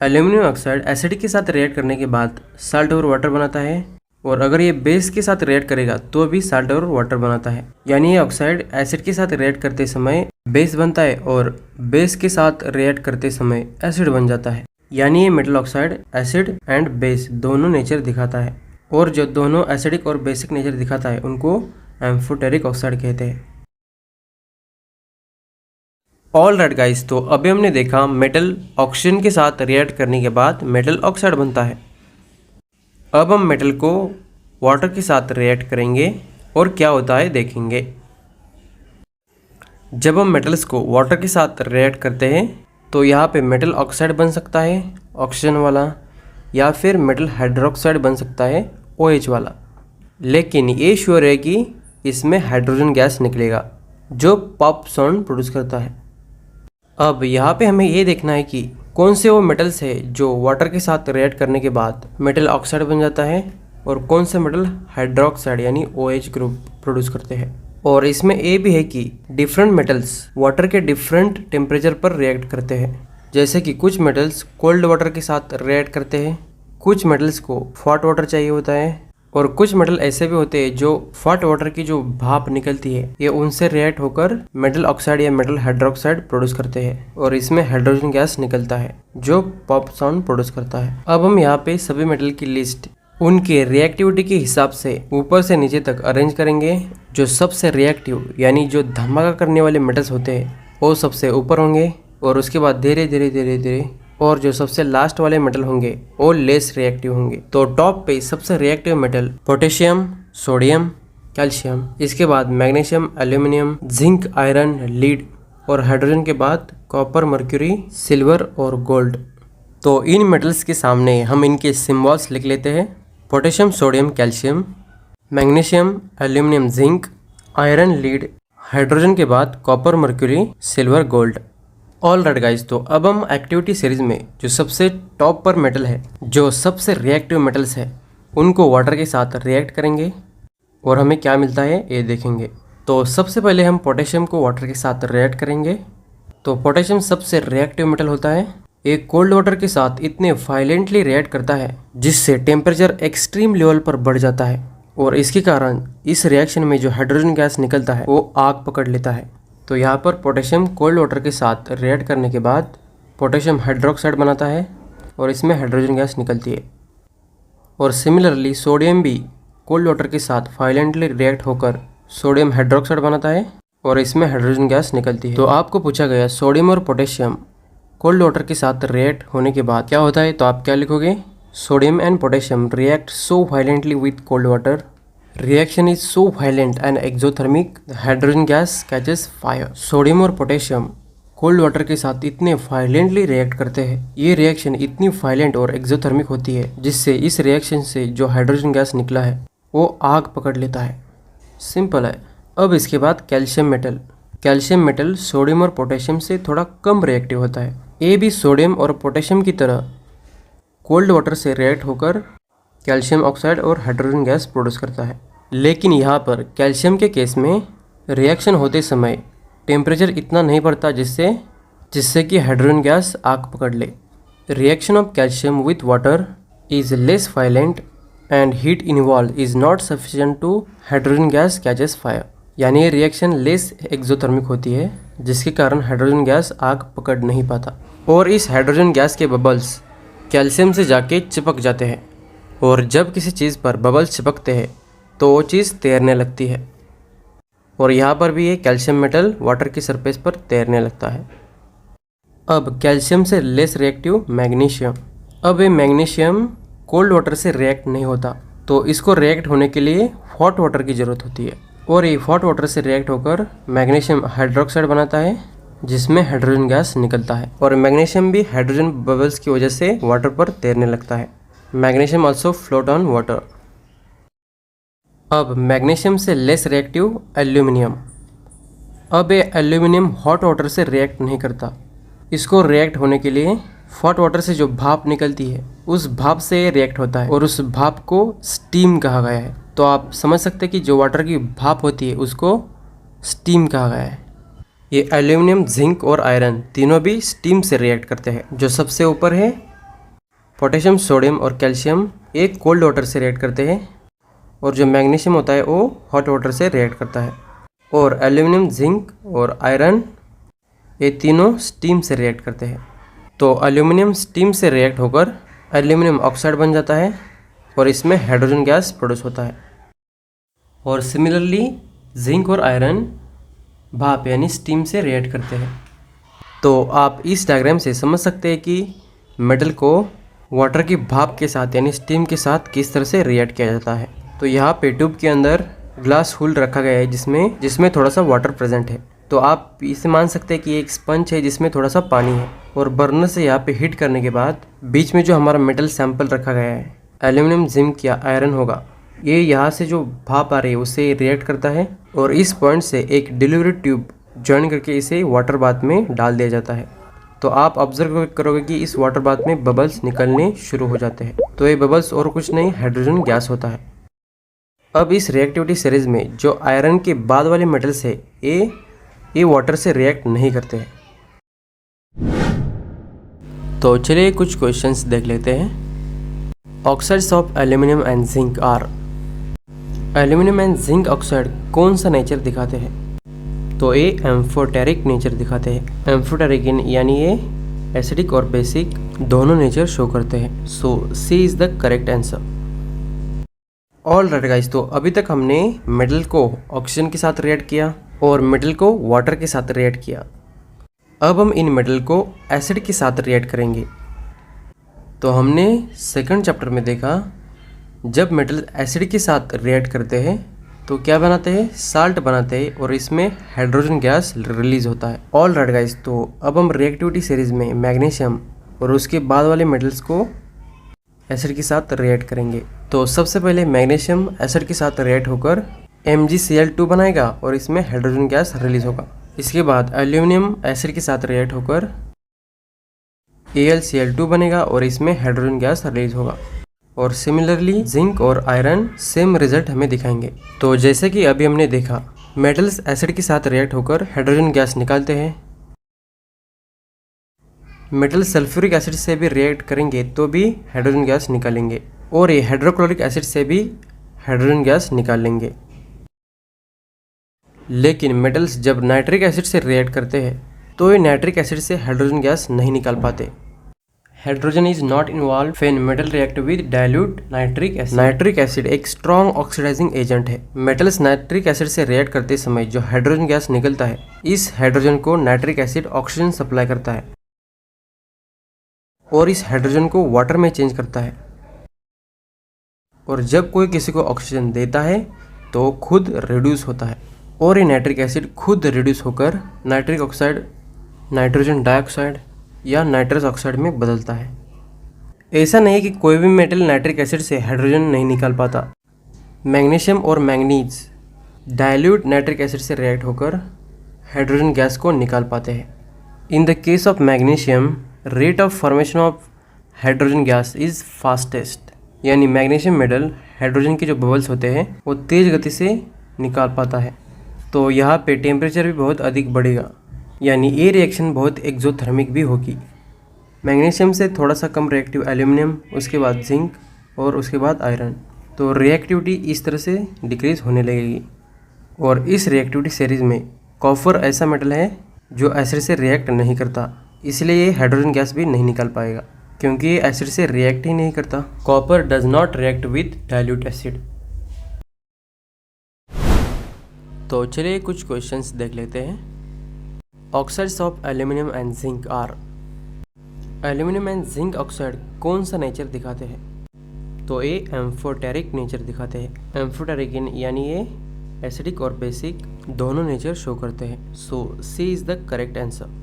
एल्यूमिनियम ऑक्साइड एसिड के साथ रिएक्ट करने के बाद साल्ट और वाटर बनाता है, और अगर ये बेस के साथ रिएक्ट करेगा तो भी साल्ट और वाटर बनाता है। यानी ये ऑक्साइड एसिड के साथ रिएक्ट करते समय बेस बनता है और बेस के साथ रिएक्ट करते समय एसिड बन जाता है। यानी ये metal oxide acid and base दोनों नेचर दिखाता है, और जो दोनों एसिडिक और बेसिक नेचर दिखाता है उनको एम्फोटेरिक ऑक्साइड कहते हैं। ऑल राइट गाइस, तो अभी हमने देखा मेटल ऑक्सीजन के साथ रिएक्ट करने के बाद मेटल ऑक्साइड बनता है। अब हम मेटल को वाटर के साथ रिएक्ट करेंगे और क्या होता है देखेंगे। जब हम मेटल्स को वाटर के साथ रिएक्ट करते हैं तो यहाँ पे मेटल ऑक्साइड बन सकता है ऑक्सीजन वाला, या फिर मेटल हाइड्रोक्साइड बन सकता है OH वाला। लेकिन ये श्योर है कि इसमें हाइड्रोजन गैस निकलेगा जो पॉप साउंड प्रोड्यूस करता है। अब यहाँ पे हमें ये देखना है कि कौन से वो मेटल्स है जो वाटर के साथ रिएक्ट करने के बाद मेटल ऑक्साइड बन जाता है, और कौन से मेटल हाइड्रोक्साइड यानी OH ग्रुप प्रोड्यूस करते हैं। और इसमें ये भी है कि डिफरेंट मेटल्स वाटर के डिफरेंट टेम्परेचर पर रिएक्ट करते हैं। जैसे कि कुछ मेटल्स कोल्ड वाटर के साथ रिएक्ट करते हैं, कुछ मेटल्स को हॉट वाटर चाहिए होता है, और कुछ मेटल ऐसे भी होते हैं जो हॉट वाटर की जो भाप निकलती है ये उनसे रिएक्ट होकर मेटल ऑक्साइड या मेटल हाइड्रोक्साइड प्रोड्यूस करते हैं, और इसमें हाइड्रोजन गैस निकलता है जो पॉप साउंड प्रोड्यूस करता है। अब हम यहाँ पे सभी मेटल की लिस्ट उनके रिएक्टिविटी के हिसाब से ऊपर से नीचे तक अरेंज करेंगे। जो सबसे रिएक्टिव यानी जो धमाका करने वाले मेटल्स होते हैं वो सबसे ऊपर होंगे, और उसके बाद धीरे धीरे धीरे धीरे और जो सबसे लास्ट वाले मेटल होंगे वो लेस रिएक्टिव होंगे। तो टॉप पे सबसे reactive metal potassium, sodium, calcium, इसके बाद magnesium, aluminium, zinc, iron, lead, और हाइड्रोजन के बाद कॉपर, मर्क्यूरी, सिल्वर और गोल्ड। तो इन मेटल्स के सामने हम इनके सिम्बॉल्स लिख लेते हैं। Potassium, sodium, calcium, magnesium, aluminium, zinc, iron, lead, hydrogen के बाद copper, mercury, silver, gold. All right guys, तो अब हम एक्टिविटी सीरीज में जो सबसे टॉप पर मेटल है, जो सबसे रिएक्टिव मेटल्स है, उनको वाटर के साथ रिएक्ट करेंगे और हमें क्या मिलता है ये देखेंगे। तो सबसे पहले हम पोटेशियम को वाटर के साथ रिएक्ट करेंगे। तो पोटेशियम सबसे रिएक्टिव मेटल होता है। एक कोल्ड वाटर के साथ इतने वायलेंटली रिएक्ट करता है जिससे टेम्परेचर एक्सट्रीम लेवल पर बढ़ जाता है, और इसके कारण इस रिएक्शन में जो हाइड्रोजन गैस निकलता है वो आग पकड़ लेता है। तो यहाँ पर पोटेशियम कोल्ड वाटर के साथ रिएक्ट करने के बाद पोटेशियम हाइड्रोक्साइड बनाता है और इसमें हाइड्रोजन गैस निकलती है। और सिमिलरली सोडियम भी कोल्ड वाटर के साथ वायलेंटली रिएक्ट होकर सोडियम हाइड्रोक्साइड बनाता है और इसमें हाइड्रोजन गैस निकलती है। तो आपको पूछा गया सोडियम और पोटेशियम कोल्ड वाटर के साथ रिएक्ट होने के बाद क्या होता है, तो आप क्या लिखोगे? Sodium and potassium react so violently with cold water, reaction is so violent and exothermic, hydrogen gas catches fire. Sodium और पोटेशियम कोल्ड वाटर के साथ इतने वायलेंटली रिएक्ट करते हैं, ये रिएक्शन इतनी वायलेंट और एक्सोथर्मिक होती है जिससे इस रिएक्शन से जो हाइड्रोजन गैस निकला है वो आग पकड़ लेता है। सिंपल है। अब इसके बाद calcium metal. Calcium metal sodium और पोटेशियम से थोड़ा कम रिएक्टिव होता है। ये भी सोडियम और पोटेशियम की तरह कोल्ड वाटर से रिएक्ट होकर कैल्शियम ऑक्साइड और हाइड्रोजन गैस प्रोड्यूस करता है। लेकिन यहाँ पर कैल्शियम के केस में रिएक्शन होते समय टेम्परेचर इतना नहीं बढ़ता जिससे कि हाइड्रोजन गैस आग पकड़ ले। Reaction of calcium with water is less violent and heat involve is not sufficient to hydrogen gas catches fire. यानी ये रिएक्शन लेस एक्सोथर्मिक होती है जिसके कारण हाइड्रोजन गैस आग पकड़ नहीं पाता, और इस हाइड्रोजन गैस के बबल्स कैल्शियम से जाके चिपक जाते हैं और जब किसी चीज़ पर बबल्स चिपकते हैं तो वो चीज़ तैरने लगती है। और यहाँ पर भी ये कैल्शियम मेटल वाटर की सरफेस पर तैरने लगता है। अब कैल्शियम से लेस रिएक्टिव मैग्नीशियम। अब ये मैग्नीशियम कोल्ड वाटर से रिएक्ट नहीं होता, तो इसको रिएक्ट होने के लिए हॉट वाटर की ज़रूरत होती है। और ये हॉट वाटर से रिएक्ट होकर मैग्नीशियम हाइड्रोक्साइड बनाता है, जिसमें हाइड्रोजन गैस निकलता है। और मैग्नीशियम भी हाइड्रोजन बबल्स की वजह से वाटर पर तैरने लगता है। Magnesium also float on water. अब मैग्नीशियम से लेस रिएक्टिव एल्यूमिनियम। अब ये एल्यूमिनियम हॉट वाटर से रिएक्ट नहीं करता। इसको रिएक्ट होने के लिए हॉट वाटर से जो भाप निकलती है उस भाप से रिएक्ट होता है, और उस भाप को स्टीम कहा गया है। तो आप समझ सकते हैं कि जो वाटर की भाप होती है उसको स्टीम कहा गया है। ये एल्यूमिनियम, जिंक और आयरन तीनों भी स्टीम से रिएक्ट करते हैं। जो सबसे ऊपर है पोटेशियम, सोडियम और कैल्शियम, ये कोल्ड वाटर से रिएक्ट करते हैं, और जो मैग्नीशियम होता है वो हॉट वाटर से रिएक्ट करता है। और एल्यूमिनियम, जिंक और आयरन ये तीनों स्टीम से रिएक्ट करते हैं। तो एल्यूमिनियम स्टीम से रिएक्ट होकर एल्यूमिनियम ऑक्साइड बन जाता है, और इसमें हाइड्रोजन गैस प्रोड्यूस होता है। और सिमिलरली जिंक और आयरन भाप यानी स्टीम से रिएक्ट करते हैं। तो आप इस डायग्राम से समझ सकते हैं कि मेटल को वाटर की भाप के साथ यानी स्टीम के साथ किस तरह से रिएक्ट किया जाता है। तो यहाँ पे ट्यूब के अंदर ग्लास हुल रखा गया है जिसमें थोड़ा सा वाटर प्रेजेंट है। तो आप इसे मान सकते हैं कि एक स्पंज है जिसमें थोड़ा सा पानी है, और बर्नर से यहाँ पे हीट करने के बाद बीच में जो हमारा मेटल सैंपल रखा गया है, एल्यूमिनियम, जिंक या आयरन होगा, ये यहाँ से जो भाप आ रही है उससे रिएक्ट करता है, और इस पॉइंट से एक डिलीवरी ट्यूब ज्वाइन करके इसे वाटर बाथ में डाल दिया जाता है। तो आप ऑब्जर्व करोगे कि इस वाटर बाथ में बबल्स निकलने शुरू हो जाते हैं। तो ये बबल्स और कुछ नहीं, हाइड्रोजन गैस होता है। अब इस रिएक्टिविटी सीरीज में जो आयरन के बाद वाले मेटल्स है ये वाटर से रिएक्ट नहीं करते हैं। तो चलिए कुछ क्वेश्चंस देख लेते हैं। Oxides of aluminium and zinc are. Aluminium and zinc oxide कौन सा नेचर दिखाते हैं? तो ये एम्फोटेरिक नेचर दिखाते हैं। एम्फोटेरिक यानी ये एसिडिक और बेसिक दोनों नेचर शो करते हैं। So C is the correct answer. All right guys, तो अभी तक हमने मेटल को ऑक्सीजन के साथ रिएक्ट किया और मेटल को वाटर के साथ रिएक्ट किया। अब हम इन मेटल को एसिड के साथ रिएक्ट करेंगे। तो हमने सेकंड चैप्टर में देखा, जब मेटल एसिड के साथ रिएक्ट करते हैं तो क्या बनाते हैं? साल्ट बनाते हैं, और इसमें हाइड्रोजन गैस रिलीज होता है। ऑल राइट गाइस, तो अब हम रिएक्टिविटी सीरीज में मैग्नीशियम और उसके बाद वाले मेटल्स को एसिड के साथ रिएक्ट करेंगे। तो सबसे पहले मैग्नीशियम एसिड के साथ रिएक्ट होकर MgCl2 बनाएगा, और इसमें हाइड्रोजन गैस रिलीज होगा। इसके बाद एल्यूमिनियम एसिड के साथ रिएक्ट होकर AlCl2 बनेगा, और इसमें हाइड्रोजन गैस रिलीज होगा। और सिमिलरली जिंक और आयरन सेम रिजल्ट हमें दिखाएंगे। तो जैसे कि अभी हमने देखा, मेटल्स एसिड के साथ रिएक्ट होकर हाइड्रोजन गैस निकालते हैं। मेटल सल्फ्यूरिक एसिड से भी रिएक्ट करेंगे तो भी हाइड्रोजन गैस निकालेंगे, और ये हाइड्रोक्लोरिक एसिड से भी हाइड्रोजन गैस निकाल लेंगे। लेकिन मेटल्स जब नाइट्रिक एसिड से रिएक्ट करते हैं तो ये नाइट्रिक एसिड से हाइड्रोजन गैस नहीं निकाल पाते। Hydrogen is not involve when metal react with dilute nitric acid. Nitric acid एक स्ट्रॉन्ग ऑक्सीडाइजिंग एजेंट है। मेटल्स नाइट्रिक एसिड से रिएक्ट करते समय जो हाइड्रोजन गैस निकलता है, इस हाइड्रोजन को नाइट्रिक एसिड ऑक्सीजन सप्लाई करता है, और इस हाइड्रोजन को वाटर में चेंज करता है। और जब कोई किसी को ऑक्सीजन देता है तो खुद रिड्यूस होता है, और ये नाइट्रिक एसिड खुद रिड्यूस होकर नाइट्रिक ऑक्साइड, नाइट्रोजन डाइऑक्साइड या नाइट्रस ऑक्साइड में बदलता है। ऐसा नहीं कि कोई भी मेटल नाइट्रिक एसिड से हाइड्रोजन नहीं निकाल पाता। मैग्नीशियम और मैंगनीज डाइल्यूट नाइट्रिक एसिड से रिएक्ट होकर हाइड्रोजन गैस को निकाल पाते हैं। In the case of magnesium, rate of formation of hydrogen gas is fastest, यानी मैग्नीशियम मेटल हाइड्रोजन के जो बबल्स होते हैं वो तेज़ गति से निकाल पाता है। तो यहाँ पे टेम्परेचर भी बहुत अधिक बढ़ेगा, यानी ये रिएक्शन बहुत एक्सोथर्मिक भी होगी। मैग्नीशियम से थोड़ा सा कम रिएक्टिव एल्यूमिनियम, उसके बाद जिंक और उसके बाद आयरन। तो रिएक्टिविटी इस तरह से डिक्रीज होने लगेगी। और इस रिएक्टिविटी सीरीज में कॉपर ऐसा मेटल है जो एसिड से रिएक्ट नहीं करता, इसलिए ये हाइड्रोजन गैस भी नहीं निकाल पाएगा। क्योंकि ये एसिड से रिएक्ट ही नहीं करता। Copper does not react with dilute acid. तो चलिए कुछ क्वेश्चंस देख लेते हैं। Oxides of aluminium and zinc are. Aluminium and zinc oxide कौन सा नेचर दिखाते हैं? तो ये एम्फोटेरिक नेचर दिखाते हैं। एम्फोटेरिक यानी ये एसिडिक और बेसिक दोनों नेचर शो करते हैं। So C is the correct answer.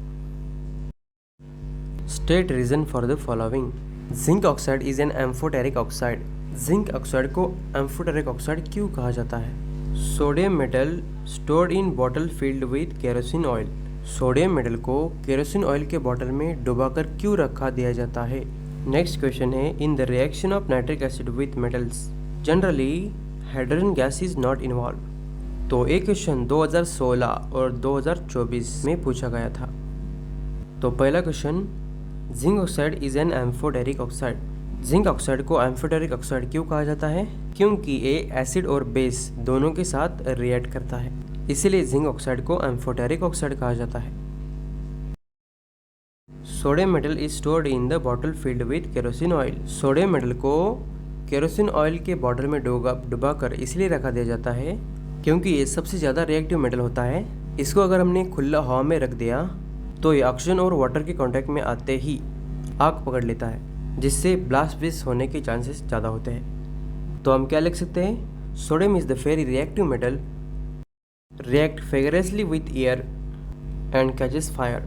State reason for the following. Zinc oxide is an amphoteric oxide. Zinc oxide को एम्फोटेरिक ऑक्साइड क्यों कहा जाता है? Sodium metal stored in bottle filled with kerosene oil. Sodium metal को kerosene oil के bottle में डुबाकर क्यों रखा दिया जाता है? नेक्स्ट क्वेश्चन है, in the reaction of nitric acid with metals generally hydrogen gas is not involve. तो एक क्वेश्चन 2016 और 2024 में पूछा गया था। तो पहला question, zinc oxide is an amphoteric oxide. Zinc oxide को एम्फोटेरिक ऑक्साइड क्यों कहा जाता है? क्योंकि ये एसिड और बेस दोनों के साथ रिएक्ट करता है, इसीलिए जिंक ऑक्साइड को एम्फोटेरिक ऑक्साइड कहा जाता है। Sodium metal is stored in the bottle filled with kerosene oil. Sodium metal को केरोसिन ऑयल के बॉटल में डुबाकर इसलिए रखा दिया जाता है क्योंकि ये सबसे ज़्यादा रिएक्टिव मेटल होता है। इसको अगर हमने खुला हवा में रख दिया तो ये ऑक्सीजन और वाटर के कांटेक्ट में आते ही आग पकड़ लेता है, जिससे ब्लास्ट बेस होने के चांसेस ज़्यादा होते हैं। तो हम क्या लिख सकते हैं? Sodium is the very reactive metal, react vigorously with air and catches fire.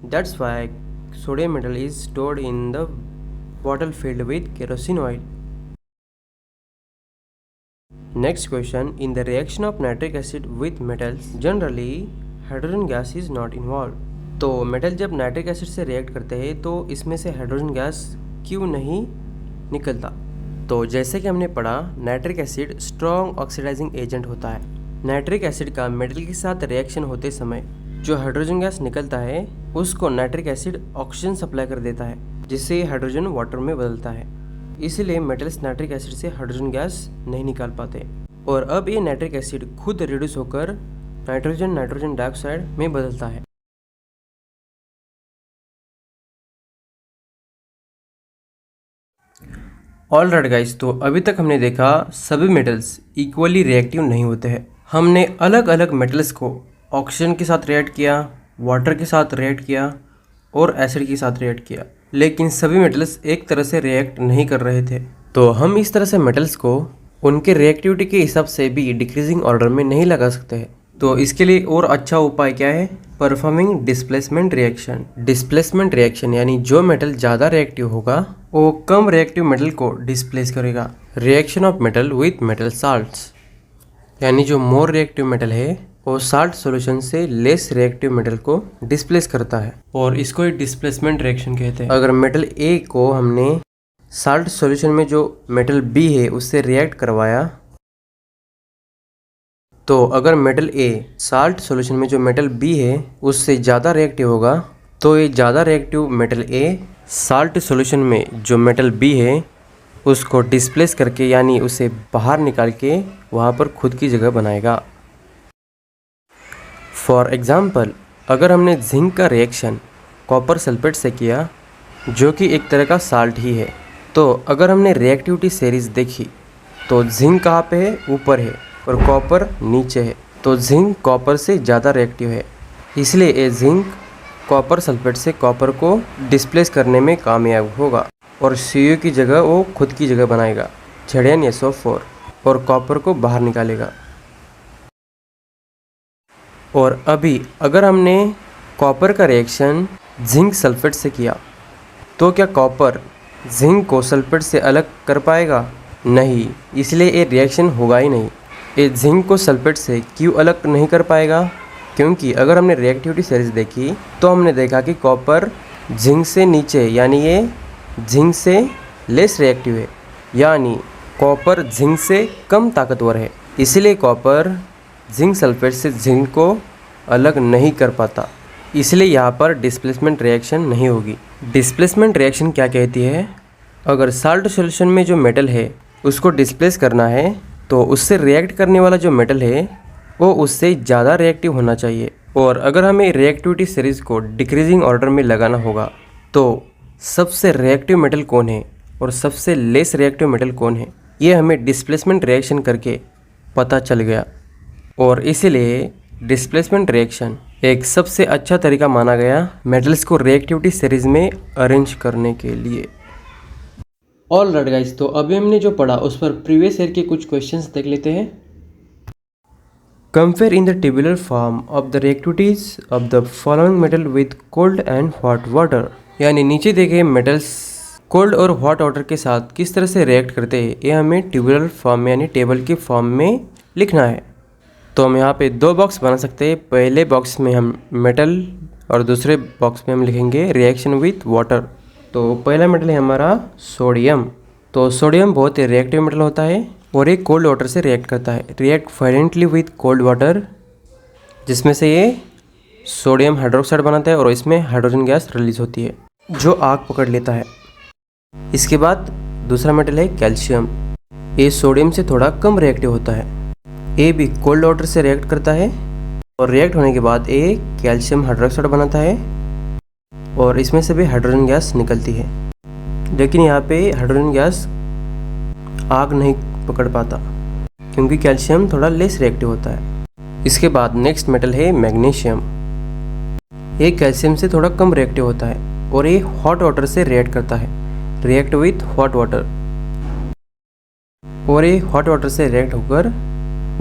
That's why sodium metal is stored in the bottle filled with kerosene oil. Next question, in the reaction of nitric acid with metals generally hydrogen gas is not involved. तो metal जब nitric acid से react करते हैं तो इसमें से hydrogen gas क्यों नहीं निकलता? तो जैसे कि हमने पढ़ा, nitric acid strong oxidising agent होता है। नाइट्रिक एसिड का मेटल के साथ रिएक्शन होते समय जो हाइड्रोजन गैस निकलता है उसको नाइट्रिक एसिड ऑक्सीजन सप्लाई कर देता है, जिससे हाइड्रोजन वाटर में बदलता है। इसलिए मेटल्स नाइट्रिक एसिड से हाइड्रोजन गैस नहीं निकाल पाते और अब ये नाइट्रिक एसिड खुद रिड्यूस होकर नाइट्रोजन डाइऑक्साइड में बदलता है। ऑल राइट गाइस, तो अभी तक हमने देखा सभी मेटल्स इक्वली रिएक्टिव नहीं होते हैं। हमने अलग अलग मेटल्स को ऑक्सीजन के साथ रिएक्ट किया, वाटर के साथ रिएक्ट किया और एसिड के साथ रिएक्ट किया, लेकिन सभी मेटल्स एक तरह से रिएक्ट नहीं कर रहे थे। तो हम इस तरह से मेटल्स को उनके रिएक्टिविटी के हिसाब से भी डिक्रीजिंग ऑर्डर में नहीं लगा सकते हैं। तो इसके लिए और अच्छा उपाय क्या है? Performing displacement reaction. Displacement reaction यानी जो मेटल ज़्यादा रिएक्टिव होगा वो कम रिएक्टिव मेटल को डिस्प्लेस करेगा। Reaction of metal with metal salts यानी जो मोर रिएक्टिव मेटल है वो साल्ट सॉल्यूशन से लेस रिएक्टिव मेटल को डिस्प्लेस करता है और इसको डिस्प्लेसमेंट रिएक्शन कहते हैं। अगर मेटल ए को हमने साल्ट सॉल्यूशन में जो मेटल बी है उससे रिएक्ट करवाया, तो अगर मेटल ए साल्ट सॉल्यूशन में जो मेटल बी है उससे ज़्यादा रिएक्टिव होगा तो ये ज़्यादा रिएक्टिव मेटल ए साल्ट सॉल्यूशन में जो मेटल बी है उसको डिस्प्लेस करके यानी उसे बाहर निकाल के वहाँ पर खुद की जगह बनाएगा। फॉर एग्ज़ाम्पल, अगर हमने जिंक का रिएक्शन कॉपर सल्फेट से किया जो कि एक तरह का साल्ट ही है, तो अगर हमने रिएक्टिविटी सीरीज देखी तो जिंक कहाँ पे है? ऊपर है और कॉपर नीचे है। तो जिंक कॉपर से ज़्यादा रिएक्टिव है, इसलिए ये जिंक कॉपर सल्फेट से कॉपर को डिस्प्लेस करने में कामयाब होगा और Cu की जगह वो खुद की जगह बनाएगा ZnSO4 और कॉपर को बाहर निकालेगा। और अभी अगर हमने कॉपर का रिएक्शन जिंक सल्फेट से किया तो क्या कॉपर जिंक को सल्फेट से अलग कर पाएगा? नहीं, इसलिए ये रिएक्शन होगा ही नहीं। ये जिंक को सल्फेट से क्यों अलग नहीं कर पाएगा? क्योंकि अगर हमने रिएक्टिविटी सीरीज देखी तो हमने देखा कि कॉपर जिंक से नीचे यानी ये जिंक से लेस रिएक्टिव है, यानी कॉपर जिंक से कम ताकतवर है, इसलिए कॉपर जिंक सल्फेट से जिंक को अलग नहीं कर पाता, इसलिए यहाँ पर डिस्प्लेसमेंट रिएक्शन नहीं होगी। डिस्प्लेसमेंट रिएक्शन क्या कहती है? अगर साल्ट सॉल्यूशन में जो मेटल है उसको डिस्प्लेस करना है तो उससे रिएक्ट करने वाला जो मेटल है वो उससे ज़्यादा रिएक्टिव होना चाहिए। और अगर हमें रिएक्टिविटी सीरीज़ को डिक्रीजिंग ऑर्डर में लगाना होगा तो सबसे रिएक्टिव मेटल कौन है और सबसे लेस रिएक्टिव मेटल कौन है, ये हमें डिस्प्लेसमेंट रिएक्शन करके पता चल गया। और इसीलिए डिस्प्लेसमेंट रिएक्शन एक सबसे अच्छा तरीका माना गया मेटल्स को रिएक्टिविटी सीरीज में अरेंज करने के लिए। ऑल राइट गाइस, तो अभी हमने जो पढ़ा उस पर प्रीवियस ईयर के कुछ क्वेश्चंस देख लेते हैं। Compare in the tabular form of the reactivities of the following metal with cold and hot water, यानी नीचे देखे मेटल्स कोल्ड और हॉट वाटर के साथ किस तरह से रिएक्ट करते हैं, ये हमें टेबुलर फॉर्म में यानी टेबल के फॉर्म में लिखना है। तो हम यहाँ पे दो बॉक्स बना सकते हैं। पहले बॉक्स में हम मेटल और दूसरे बॉक्स में हम लिखेंगे रिएक्शन विथ वाटर। तो पहला मेटल है हमारा सोडियम। तो सोडियम बहुत ही रिएक्टिव मेटल होता है और एक कोल्ड वाटर से रिएक्ट करता है, react violently with cold water, जिसमें से ये सोडियम हाइड्रोक्साइड बनाता है और इसमें हाइड्रोजन गैस रिलीज होती है जो आग पकड़ लेता है। इसके बाद दूसरा मेटल है कैल्शियम। ये सोडियम से थोड़ा कम रिएक्टिव होता है, ये भी कोल्ड वाटर से रिएक्ट करता है और रिएक्ट होने के बाद ये कैल्शियम हाइड्रोक्साइड बनाता है और इसमें से भी हाइड्रोजन गैस निकलती है। लेकिन यहाँ पे हाइड्रोजन गैस आग नहीं पकड़ पाता क्योंकि कैल्शियम थोड़ा लेस रिएक्टिव होता है। इसके बाद नेक्स्ट मेटल है मैग्नीशियम। ये कैल्शियम से थोड़ा कम रिएक्टिव होता है और ये हॉट वाटर से रिएक्ट करता है, रिएक्ट विथ हॉट वाटर, और ये हॉट वाटर से रिएक्ट होकर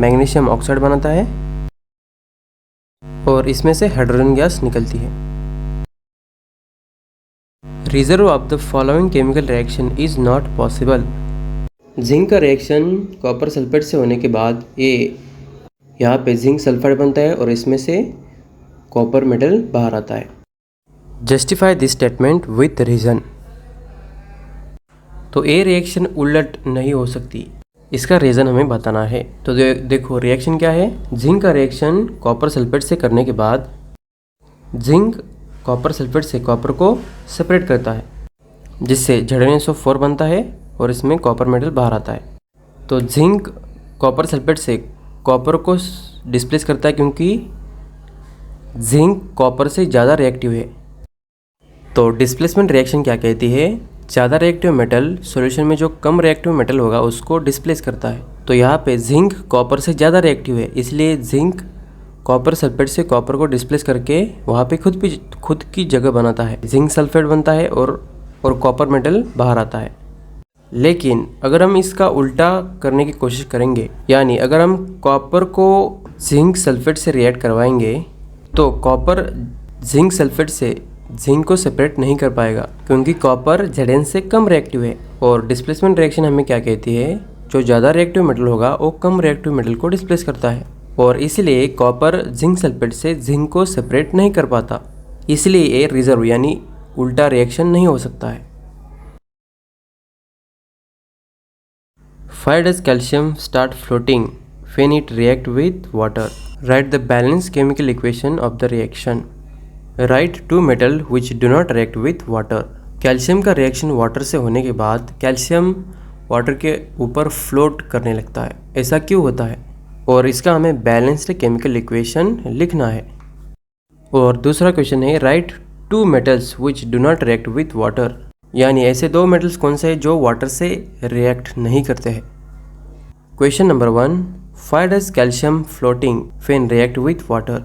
मैग्नीशियम ऑक्साइड बनाता है और इसमें से हाइड्रोजन गैस निकलती है। Reserve of the following chemical reaction is not possible. Zinc का रिएक्शन कॉपर सल्फेट से होने के बाद ये यहाँ पे जिंक सल्फाइड बनता है और इसमें से कॉपर मेटल बाहर आता है। Justify this statement with reason. तो ये रिएक्शन उलट नहीं हो सकती, इसका रीज़न हमें बताना है। तो देखो रिएक्शन क्या है। जिंक का रिएक्शन कॉपर सल्फेट से करने के बाद जिंक कॉपर सल्फेट से कॉपर को सेपरेट करता है, जिससे Zn4 बनता है और इसमें कॉपर मेटल बाहर आता है। तो जिंक कॉपर सल्फेट से कॉपर को डिस्प्लेस करता है क्योंकि जिंक कॉपर से ज़्यादा रिएक्टिव है। तो डिस्प्लेसमेंट रिएक्शन क्या कहती है, ज़्यादा रिएक्टिव मेटल सॉल्यूशन में जो कम रिएक्टिव मेटल होगा उसको डिस्प्लेस करता है। तो यहाँ पे जिंक कॉपर से ज़्यादा रिएक्टिव है, इसलिए जिंक कॉपर सल्फेट से कॉपर को डिस्प्लेस करके वहाँ पे खुद की जगह बनाता है, जिंक सल्फेट बनता है और कॉपर मेटल बाहर आता है। लेकिन अगर हम इसका उल्टा करने की कोशिश करेंगे, यानी अगर हम कॉपर को जिंक सल्फेट से रिएक्ट करवाएंगे तो कॉपर जिंक सल्फेट से जिंक को सेपरेट नहीं कर पाएगा क्योंकि कॉपर Zn से कम रिएक्टिव है। और डिस्प्लेसमेंट रिएक्शन हमें क्या कहती है, जो ज़्यादा रिएक्टिव मेटल होगा वो कम रिएक्टिव मेटल को डिस्प्लेस करता है और इसलिए कॉपर जिंक सल्फेट से जिंक को सेपरेट नहीं कर पाता, इसलिए ये रिजर्व यानी उल्टा रिएक्शन नहीं हो सकता है। Why does calcium start floating when it react with water? Write the balanced chemical equation of the reaction. Write two metal which do not react with water. Calcium का रिएक्शन वाटर से होने के बाद calcium water के ऊपर float करने लगता है, ऐसा क्यों होता है, और इसका हमें बैलेंस्ड केमिकल इक्वेशन लिखना है। और दूसरा क्वेश्चन है write two metals which do not react with water, यानी ऐसे दो मेटल्स कौन से हैं जो वाटर से रिएक्ट नहीं करते हैं। Question number 1, why does calcium floating when react with water.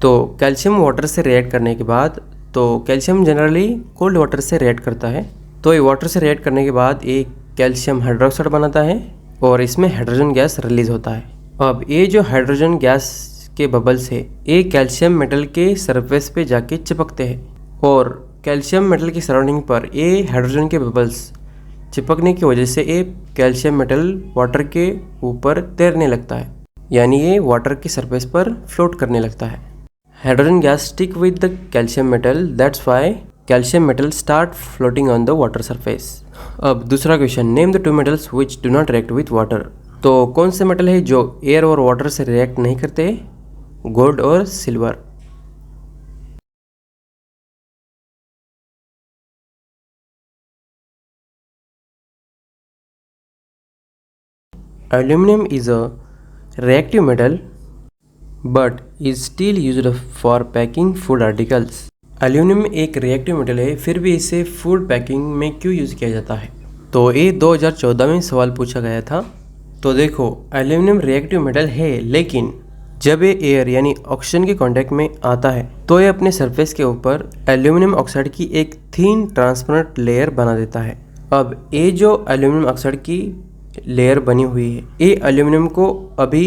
तो कैल्शियम वाटर से रिएक्ट करने के बाद, तो कैल्शियम जनरली कोल्ड वाटर से रिएक्ट करता है, तो ये वाटर से रिएक्ट करने के बाद ये कैल्शियम हाइड्रोक्साइड बनाता है और इसमें हाइड्रोजन गैस रिलीज होता है। अब ये जो हाइड्रोजन गैस के बबल्स है ये कैल्शियम मेटल के सरफेस पे जाके चिपकते हैं और कैल्शियम मेटल की सराउंडिंग पर ये हाइड्रोजन के बबल्स चिपकने की वजह से ये कैल्शियम मेटल वाटर के ऊपर तैरने लगता है, यानी ये वाटर की सरफेस पर फ्लोट करने लगता है। Hydrogen gas stick with the calcium metal, that's why calcium metal start floating on the water surface. अब दूसरा question, name the two metals which do not react with water. तो कौन से मेटल है जो एयर और वाटर से react नहीं करते, गोल्ड और silver. Aluminum is a reactive metal but is still used for packing food articles. Aluminium एक रिएक्टिव मेटल है, फिर भी इसे फूड पैकिंग में क्यों यूज़ किया जाता है? तो ये 2014 में सवाल पूछा गया था। तो देखो, एल्यूमिनियम रिएक्टिव मेटल है, लेकिन जब ये एयर यानी ऑक्सीजन के कांटेक्ट में आता है तो ये अपने सरफेस के ऊपर एल्यूमिनियम ऑक्साइड की एक थीन ट्रांसपेरेंट लेयर बना देता है। अब ये जो एल्यूमिनियम ऑक्साइड की लेयर बनी हुई है, ये एल्यूमिनियम को अभी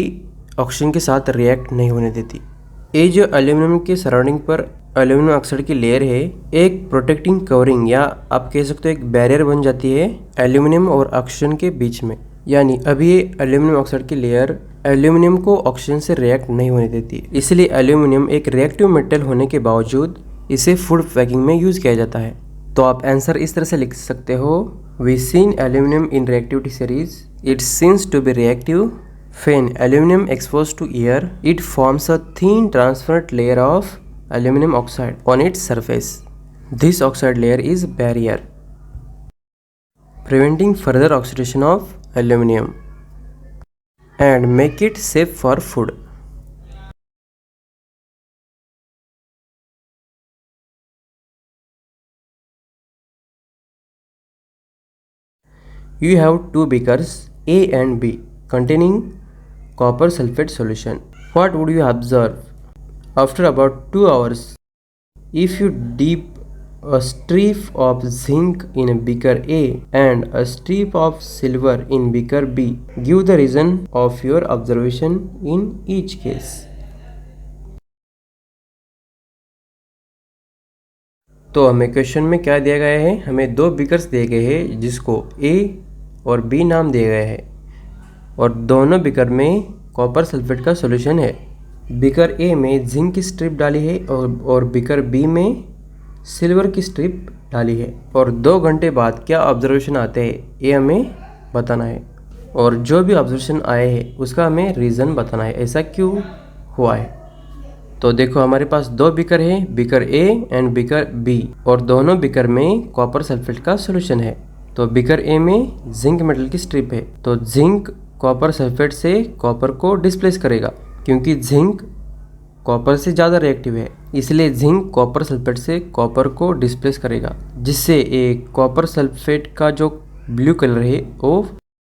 ऑक्सीजन के साथ रिएक्ट नहीं होने देती। ये जो एल्यूमिनियम के सराउंडिंग पर एल्यूमिनियम ऑक्साइड की लेयर है, एक प्रोटेक्टिंग कवरिंग या आप कह सकते हो एक बैरियर बन जाती है एल्यूमिनियम और ऑक्सीजन के बीच में। यानी अभी ये एल्यूमिनियम ऑक्साइड की लेयर एल्यूमिनियम को ऑक्सीजन से रिएक्ट नहीं होने देती। इसलिए एल्यूमिनियम एक रिएक्टिव मेटल होने के बावजूद इसे फूड पैकिंग में यूज किया जाता है। तो आप आंसर इस तरह से लिख सकते हो, we seen aluminium in reactivity series, it seems to be reactive when aluminum exposed to air, it forms a thin transparent layer of aluminum oxide on its surface. This oxide layer is barrier, preventing further oxidation of aluminum and make it safe for food. You have two beakers A and B containing copper sulfate solution. What would you observe? After about 2 hours, if you dip a strip of zinc in beaker A and a strip of silver in beaker B, give the reason of your observation in each case. तो हमें question में क्या दिया गया है? हमें दो beakers दिए गए हैं जिसको A और B नाम दिए गए हैं और दोनों बीकर में कॉपर सल्फेट का सॉल्यूशन है। बीकर ए में जिंक की स्ट्रिप डाली है और बीकर बी में सिल्वर की स्ट्रिप डाली है। और 2 घंटे बाद क्या ऑब्जर्वेशन आते हैं ये हमें बताना है और जो भी ऑब्जर्वेशन आए हैं उसका हमें रीज़न बताना है, ऐसा क्यों हुआ है। तो देखो, हमारे पास 2 बीकर है, beaker A and beaker B, और दोनों बीकर में कॉपर सल्फेट का सॉल्यूशन है। तो बीकर ए में जिंक मेटल की स्ट्रिप है, तो जिंक कॉपर सल्फेट से कॉपर को डिस्प्लेस करेगा क्योंकि जिंक कॉपर से ज़्यादा रिएक्टिव है, इसलिए जिंक कॉपर सल्फेट से कॉपर को डिस्प्लेस करेगा, जिससे एक कॉपर सल्फेट का जो ब्लू कलर है वो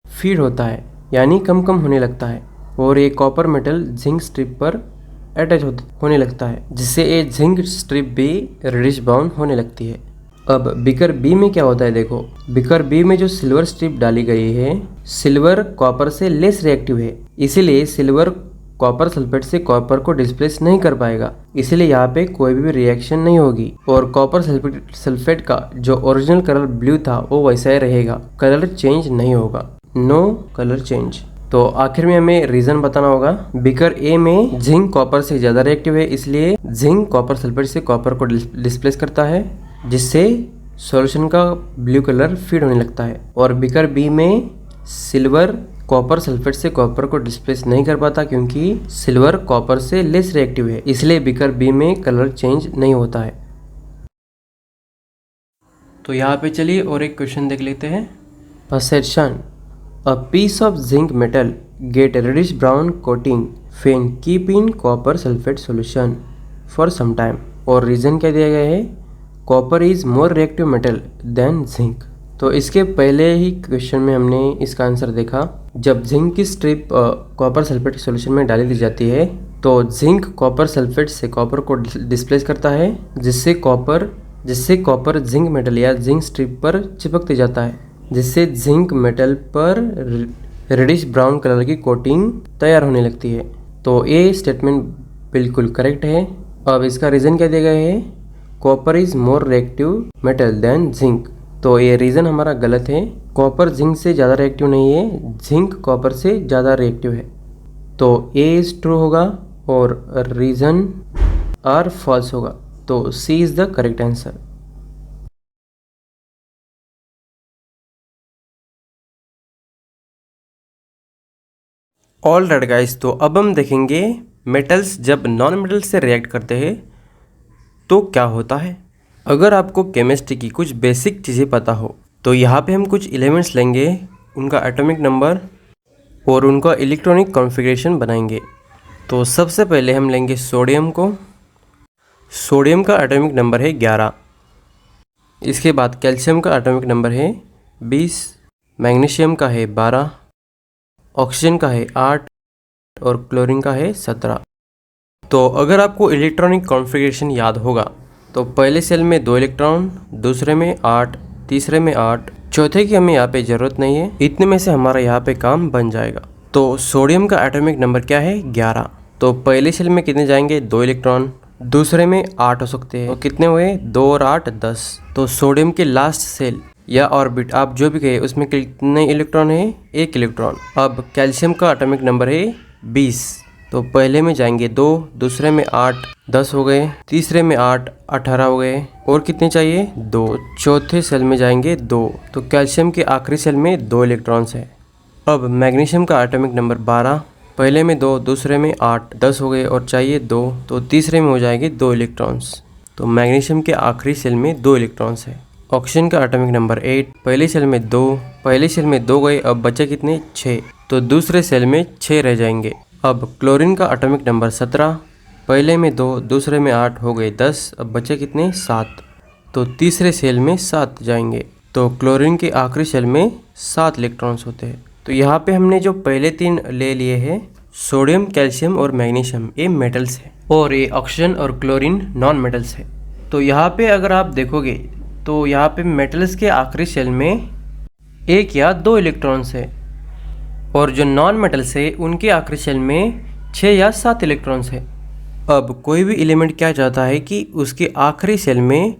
फीड होता है यानी कम कम होने लगता है और ये कॉपर मेटल जिंक स्ट्रिप पर अटैच होने लगता है, जिससे ये जिंक स्ट्रिप भी रेडिश ब्राउन होने लगती है। अब बीकर बी में क्या होता है, देखो बीकर बी में जो सिल्वर स्ट्रिप डाली गई है, सिल्वर कॉपर से लेस रिएक्टिव है, इसीलिए सिल्वर कॉपर सल्फेट से कॉपर को डिस्प्लेस नहीं कर पाएगा, इसलिए यहाँ पे कोई भी रिएक्शन नहीं होगी और कॉपर सल्फेट का जो ओरिजिनल कलर ब्लू था वो वैसा ही रहेगा, कलर चेंज नहीं होगा, नो कलर चेंज। तो आखिर में हमें रीजन बताना होगा। बीकर ए में जिंक कॉपर से ज़्यादा रिएक्टिव है, इसलिए जिंक कॉपर सल्फेट से कॉपर को डिस्प्लेस करता है, जिससे सॉल्यूशन का ब्लू कलर फीड होने लगता है। और बीकर बी में सिल्वर कॉपर सल्फेट से कॉपर को डिस्प्लेस नहीं कर पाता क्योंकि सिल्वर कॉपर से लेस रिएक्टिव है, इसलिए बीकर बी में कलर चेंज नहीं होता है। तो यहाँ पे चलिए और एक क्वेश्चन देख लेते हैं। Assertion, a piece of zinc metal get a reddish brown coating when keep in copper sulfate solution for some time। और रीज़न क्या दिया गया है, copper is more reactive metal than zinc. तो इसके पहले ही क्वेश्चन में हमने इसका आंसर देखा, जब जिंक की स्ट्रिप कॉपर सल्फेट सॉल्यूशन में डाली दी जाती है तो जिंक कॉपर सल्फेट से कॉपर को डिस्प्लेस करता है, जिससे कॉपर जिंक मेटल या जिंक स्ट्रिप पर चिपकते जाता है, जिससे जिंक मेटल पर रेडिश ब्राउन कलर की कोटिंग तैयार होने लगती है। तो ये स्टेटमेंट बिल्कुल करेक्ट है। अब इसका रीज़न क्या दिया गया है, copper is more reactive metal than zinc. तो ये रीज़न हमारा गलत है, कॉपर जिंक से ज़्यादा रिएक्टिव नहीं है, जिंक कॉपर से ज़्यादा रिएक्टिव है। तो ए इज़ ट्रू होगा और रीज़न आर फॉल्स होगा। तो C is the correct answer. All right guys, तो अब हम देखेंगे मेटल्स जब नॉन मेटल से रिएक्ट करते हैं तो क्या होता है। अगर आपको केमिस्ट्री की कुछ बेसिक चीज़ें पता हो तो यहाँ पे हम कुछ एलिमेंट्स लेंगे, उनका एटॉमिक नंबर और उनका इलेक्ट्रॉनिक कॉन्फ़िगरेशन बनाएंगे। तो सबसे पहले हम लेंगे सोडियम को, सोडियम का एटॉमिक नंबर है 11। इसके बाद कैल्शियम का एटॉमिक नंबर है 20, मैग्नीशियम का है 12, ऑक्सीजन का है 8 और क्लोरीन का है 17। तो अगर आपको इलेक्ट्रॉनिक कॉन्फ़िगरेशन याद होगा तो पहले सेल में 2 इलेक्ट्रॉन, दूसरे में 8, तीसरे में 8, चौथे की हमें यहाँ पे ज़रूरत नहीं है। इतने में से हमारा यहाँ पे काम बन जाएगा। तो सोडियम का एटॉमिक नंबर क्या है? 11। तो पहले सेल में कितने जाएंगे? 2 इलेक्ट्रॉन, दूसरे में 8 हो सकते हैं। तो कितने हुए? 2 और 8 10। तो सोडियम के लास्ट सेल या ऑर्बिट आप जो भी कहे उसमें कितने इलेक्ट्रॉन है? 1 इलेक्ट्रॉन। अब कैल्शियम का एटॉमिक नंबर है 20। तो पहले में जाएंगे 2, दूसरे में 8 10 हो गए, तीसरे में 8 18 हो गए, और कितने चाहिए? 2। चौथे सेल में जाएंगे 2। तो कैल्शियम के आखिरी सेल में 2 इलेक्ट्रॉन्स है। अब मैग्नीशियम का एटॉमिक नंबर 12, पहले में 2, दूसरे में 8 10 हो गए और चाहिए 2, तो तीसरे में हो जाएंगे 2 इलेक्ट्रॉन्स। तो मैग्नीशियम के आखिरी सेल में 2 इलेक्ट्रॉन्स है। ऑक्सीजन का एटॉमिक नंबर 8, पहले सेल में 2, पहले सेल में 2 गए, अब बचे कितने? 6, तो दूसरे सेल में 6 रह जाएंगे। अब क्लोरीन का एटॉमिक नंबर 17, पहले में 2, दूसरे में 8 हो गए 10, अब बचे कितने? 7, तो तीसरे सेल में 7 जाएंगे। तो क्लोरीन के आखिरी सेल में 7 इलेक्ट्रॉन्स होते हैं। तो यहाँ पे हमने जो पहले 3 ले लिए हैं, सोडियम, कैल्शियम और मैग्नीशियम, ये मेटल्स है, और ये ऑक्सीजन और क्लोरीन नॉन मेटल्स है। तो यहाँ पे अगर आप देखोगे तो यहाँ पे मेटल्स के आखिरी सेल में 1 या 2 इलेक्ट्रॉन्स है, और जो नॉन मेटल्स है उनके आखिरी सेल में 6 या 7 इलेक्ट्रॉन्स है। अब कोई भी एलिमेंट क्या चाहता है कि उसके आखिरी सेल में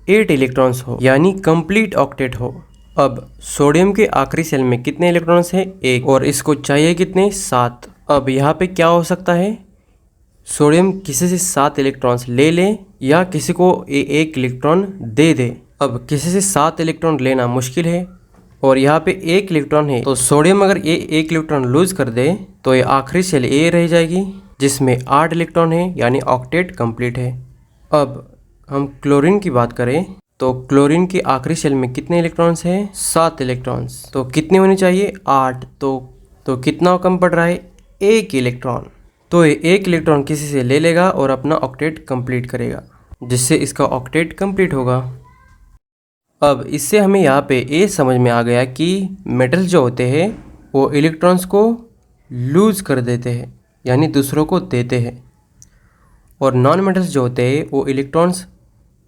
8 इलेक्ट्रॉन्स हो, यानी कंप्लीट ऑक्टेट हो। अब सोडियम के आखिरी सेल में कितने इलेक्ट्रॉन्स है? 1, और इसको चाहिए कितने? 7। अब यहाँ पे क्या हो सकता है? सोडियम किसी से 7 इलेक्ट्रॉन्स ले ले या किसी को 1 इलेक्ट्रॉन दे दे। अब किसी से 7 इलेक्ट्रॉन लेना मुश्किल है, और यहाँ पे 1 इलेक्ट्रॉन है, तो सोडियम अगर ये 1 इलेक्ट्रॉन लूज कर दे तो ये आखिरी सेल ए रह जाएगी जिसमें 8 इलेक्ट्रॉन है, यानी ऑक्टेट कंप्लीट है। अब हम क्लोरीन की बात करें तो क्लोरीन के आखिरी सेल में कितने इलेक्ट्रॉन्स हैं? 7 इलेक्ट्रॉन्स। तो कितने होने चाहिए? 8। तो कितना कम पड़ रहा है? 1 इलेक्ट्रॉन। तो ये 1 इलेक्ट्रॉन किसी से ले लेगा और अपना ऑक्टेट कंप्लीट करेगा, जिससे इसका ऑक्टेट कंप्लीट होगा। अब इससे हमें यहाँ पे ये समझ में आ गया कि मेटल्स जो होते हैं वो इलेक्ट्रॉन्स को लूज कर देते हैं, यानी दूसरों को देते हैं, और नॉन मेटल्स जो होते हैं वो इलेक्ट्रॉन्स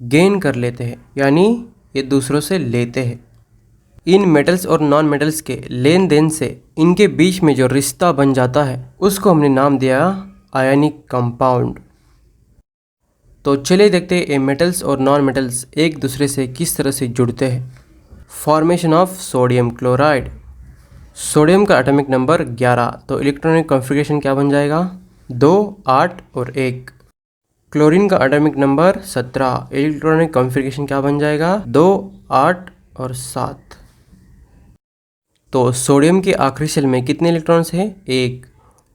गेन कर लेते हैं, यानी ये दूसरों से लेते हैं। इन मेटल्स और नॉन मेटल्स के लेन देन से इनके बीच में जो रिश्ता बन जाता है उसको हमने नाम दिया आयनिक कंपाउंड। तो चलिए देखते हैं ये मेटल्स और नॉन मेटल्स एक दूसरे से किस तरह से जुड़ते हैं। Formation of sodium chloride. Sodium का एटॉमिक नंबर 11, तो इलेक्ट्रॉनिक कॉन्फ़िगरेशन क्या बन जाएगा? 2 8 और 1। क्लोरीन का एटॉमिक नंबर 17, इलेक्ट्रॉनिक कॉन्फ़िगरेशन क्या बन जाएगा? 2 8 और 7। तो सोडियम के आखिरी सेल में कितने इलेक्ट्रॉन्स हैं? 1,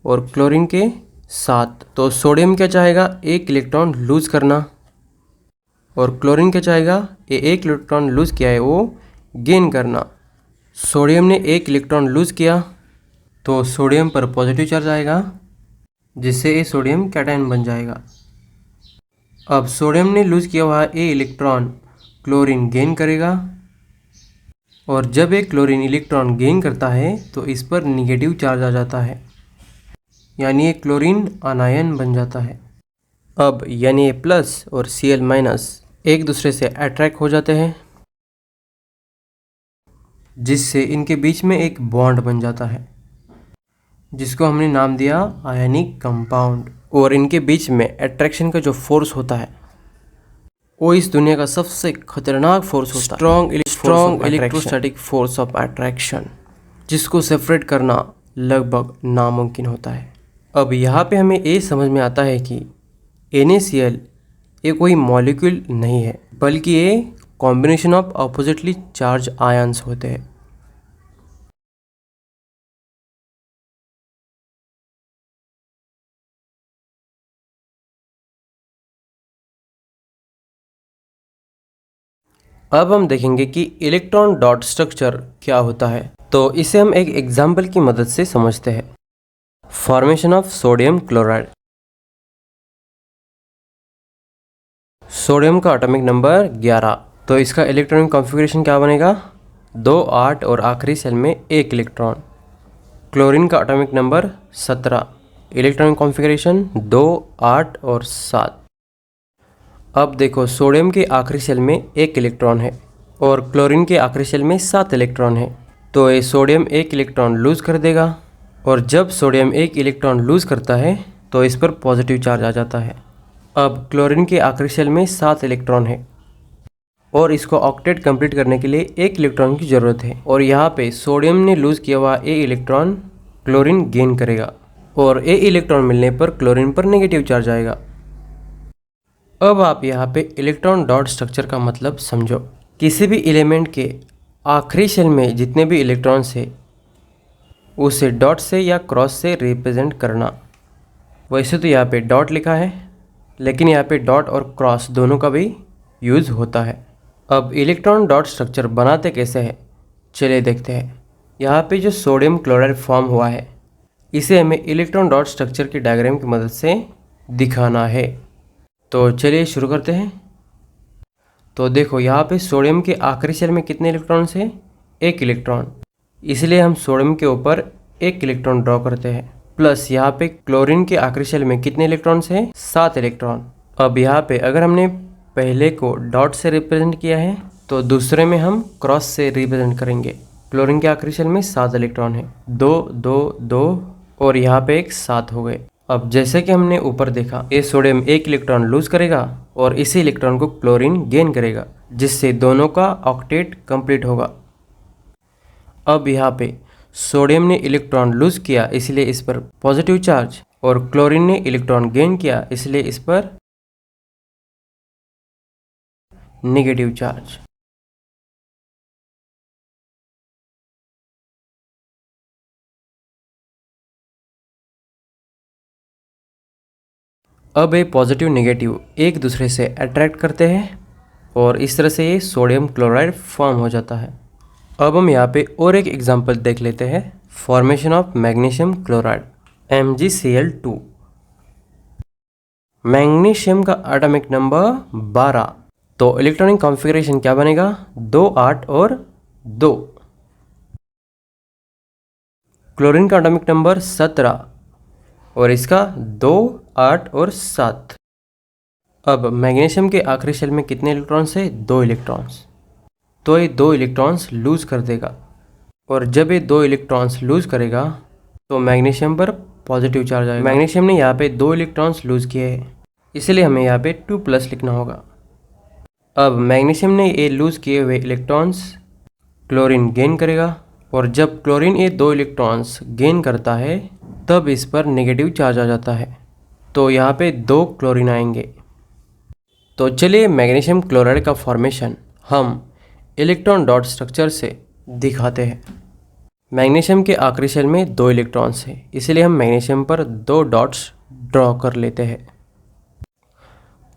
और क्लोरीन के 7। तो सोडियम क्या चाहेगा? 1 इलेक्ट्रॉन लूज करना, और क्लोरीन क्या चाहेगा? ये 1 इलेक्ट्रॉन लूज किया है वो गेन करना। सोडियम ने 1 इलेक्ट्रॉन लूज किया तो सोडियम पर पॉजिटिव चार्ज आएगा, जिससे ये सोडियम कैटायन बन जाएगा। अब सोडियम ने लूज किया हुआ ये इलेक्ट्रॉन क्लोरीन गेन करेगा, और जब एक क्लोरीन इलेक्ट्रॉन गेन करता है तो इस पर निगेटिव चार्ज आ जाता है, यानी ये क्लोरीन आनायन बन जाता है। अब यानी ए प्लस और Cl माइनस एक दूसरे से अट्रैक्ट हो जाते हैं, जिससे इनके बीच में एक बॉन्ड बन जाता है, जिसको हमने नाम दिया आयनिक कंपाउंड। और इनके बीच में अट्रैक्शन का जो फोर्स होता है वो इस दुनिया का सबसे खतरनाक फोर्स होता है, strong electrostatic force of attraction, जिसको सेपरेट करना लगभग नामुमकिन होता है। अब यहाँ पे हमें ये समझ में आता है कि NaCl ये कोई मॉलिक्यूल नहीं है, बल्कि ये combination of oppositely charge ions होते हैं। अब हम देखेंगे कि इलेक्ट्रॉन डॉट स्ट्रक्चर क्या होता है। तो इसे हम एक एग्जाम्पल की मदद से समझते हैं। Formation of sodium chloride. Sodium का एटॉमिक नंबर 11, तो इसका इलेक्ट्रॉनिक कॉन्फ़िगरेशन क्या बनेगा? 2 8 और आखिरी सेल में 1 इलेक्ट्रॉन। क्लोरीन का एटॉमिक नंबर 17, इलेक्ट्रॉनिक कॉन्फ़िगरेशन 2 8 और 7। अब देखो, सोडियम के आखिरी सेल में 1 इलेक्ट्रॉन है और क्लोरीन के आखिरी सेल में 7 इलेक्ट्रॉन है, तो ये सोडियम 1 इलेक्ट्रॉन लूज़ कर देगा। और जब सोडियम 1 इलेक्ट्रॉन लूज़ करता है तो इस पर पॉजिटिव चार्ज आ जाता है। अब क्लोरीन के आखिरी सेल में 7 इलेक्ट्रॉन है और इसको ऑक्टेट कंप्लीट करने के लिए 1 इलेक्ट्रॉन की ज़रूरत है, और यहाँ पे सोडियम ने लूज़ किया हुआ ए इलेक्ट्रॉन क्लोरीन गेन करेगा और ए इलेक्ट्रॉन मिलने पर क्लोरीन पर नेगेटिव चार्ज आएगा। अब आप यहाँ पे इलेक्ट्रॉन डॉट स्ट्रक्चर का मतलब समझो। किसी भी एलिमेंट के आखिरी सेल में जितने भी इलेक्ट्रॉन्स है उसे डॉट से या क्रॉस से रिप्रेजेंट करना। वैसे तो यहाँ पे डॉट लिखा है, लेकिन यहाँ पे डॉट और क्रॉस दोनों का भी यूज़ होता है। अब इलेक्ट्रॉन डॉट स्ट्रक्चर बनाते कैसे हैं, चलिए देखते हैं। यहाँ पे जो सोडियम क्लोराइड फॉर्म हुआ है इसे हमें इलेक्ट्रॉन डॉट स्ट्रक्चर की डायग्राम की मदद से दिखाना है, तो चलिए शुरू करते हैं। तो देखो, यहाँ पे सोडियम के आखिरी सेल में कितने इलेक्ट्रॉन्स हैं? 1 इलेक्ट्रॉन, इसलिए हम सोडियम के ऊपर 1 इलेक्ट्रॉन ड्रॉ करते हैं। प्लस यहाँ पे क्लोरीन के आखिरी सेल में कितने इलेक्ट्रॉन्स हैं? 7 इलेक्ट्रॉन। अब यहाँ पे अगर हमने पहले को डॉट से रिप्रेजेंट किया है तो दूसरे में हम क्रॉस से रिप्रेजेंट करेंगे। क्लोरीन के आखिरी सेल में 7 इलेक्ट्रॉन है, 2 2 2 और यहाँ पे एक 7 हो गए। अब जैसे कि हमने ऊपर देखा, ये सोडियम 1 इलेक्ट्रॉन लूज करेगा और इसी इलेक्ट्रॉन को क्लोरीन गेन करेगा, जिससे दोनों का ऑक्टेट कंप्लीट होगा। अब यहाँ पे सोडियम ने इलेक्ट्रॉन लूज किया इसलिए इस पर पॉजिटिव चार्ज, और क्लोरीन ने इलेक्ट्रॉन गेन किया इसलिए इस पर नेगेटिव चार्ज। अब ये पॉजिटिव नेगेटिव एक दूसरे से अट्रैक्ट करते हैं और इस तरह से ये सोडियम क्लोराइड फॉर्म हो जाता है। अब हम यहाँ पे और एक एग्जांपल देख लेते हैं, formation of magnesium chloride MgCl2। Magnesium का एटॉमिक नंबर 12, तो इलेक्ट्रॉनिक कॉन्फ़िगरेशन क्या बनेगा? 2 8 और 2। क्लोरीन का एटॉमिक नंबर 17 और इसका 2 8 और 7। अब मैग्नीशियम के आखिरी शेल में कितने इलेक्ट्रॉन्स है? 2 इलेक्ट्रॉन्स, तो ये 2 इलेक्ट्रॉन्स लूज कर देगा, और जब ये 2 इलेक्ट्रॉन्स लूज करेगा तो मैग्नीशियम पर पॉजिटिव चार्ज आएगा। मैग्नीशियम ने यहाँ पे 2 इलेक्ट्रॉन्स लूज किए हैं, इसलिए हमें यहाँ पे 2+ लिखना होगा। अब मैग्नीशियम ने ये लूज किए हुए इलेक्ट्रॉन्स क्लोरीन गेन करेगा, और जब क्लोरीन ये 2 इलेक्ट्रॉन्स गेन करता है तब इस पर नेगेटिव चार्ज आ जाता है, तो यहाँ पे 2 क्लोरीन आएंगे। तो चलिए मैग्नीशियम क्लोराइड का फॉर्मेशन हम इलेक्ट्रॉन डॉट स्ट्रक्चर से दिखाते हैं। मैग्नीशियम के आखिरी शेल में 2 इलेक्ट्रॉन्स हैं, इसलिए हम मैग्नीशियम पर 2 डॉट्स ड्रॉ कर लेते हैं।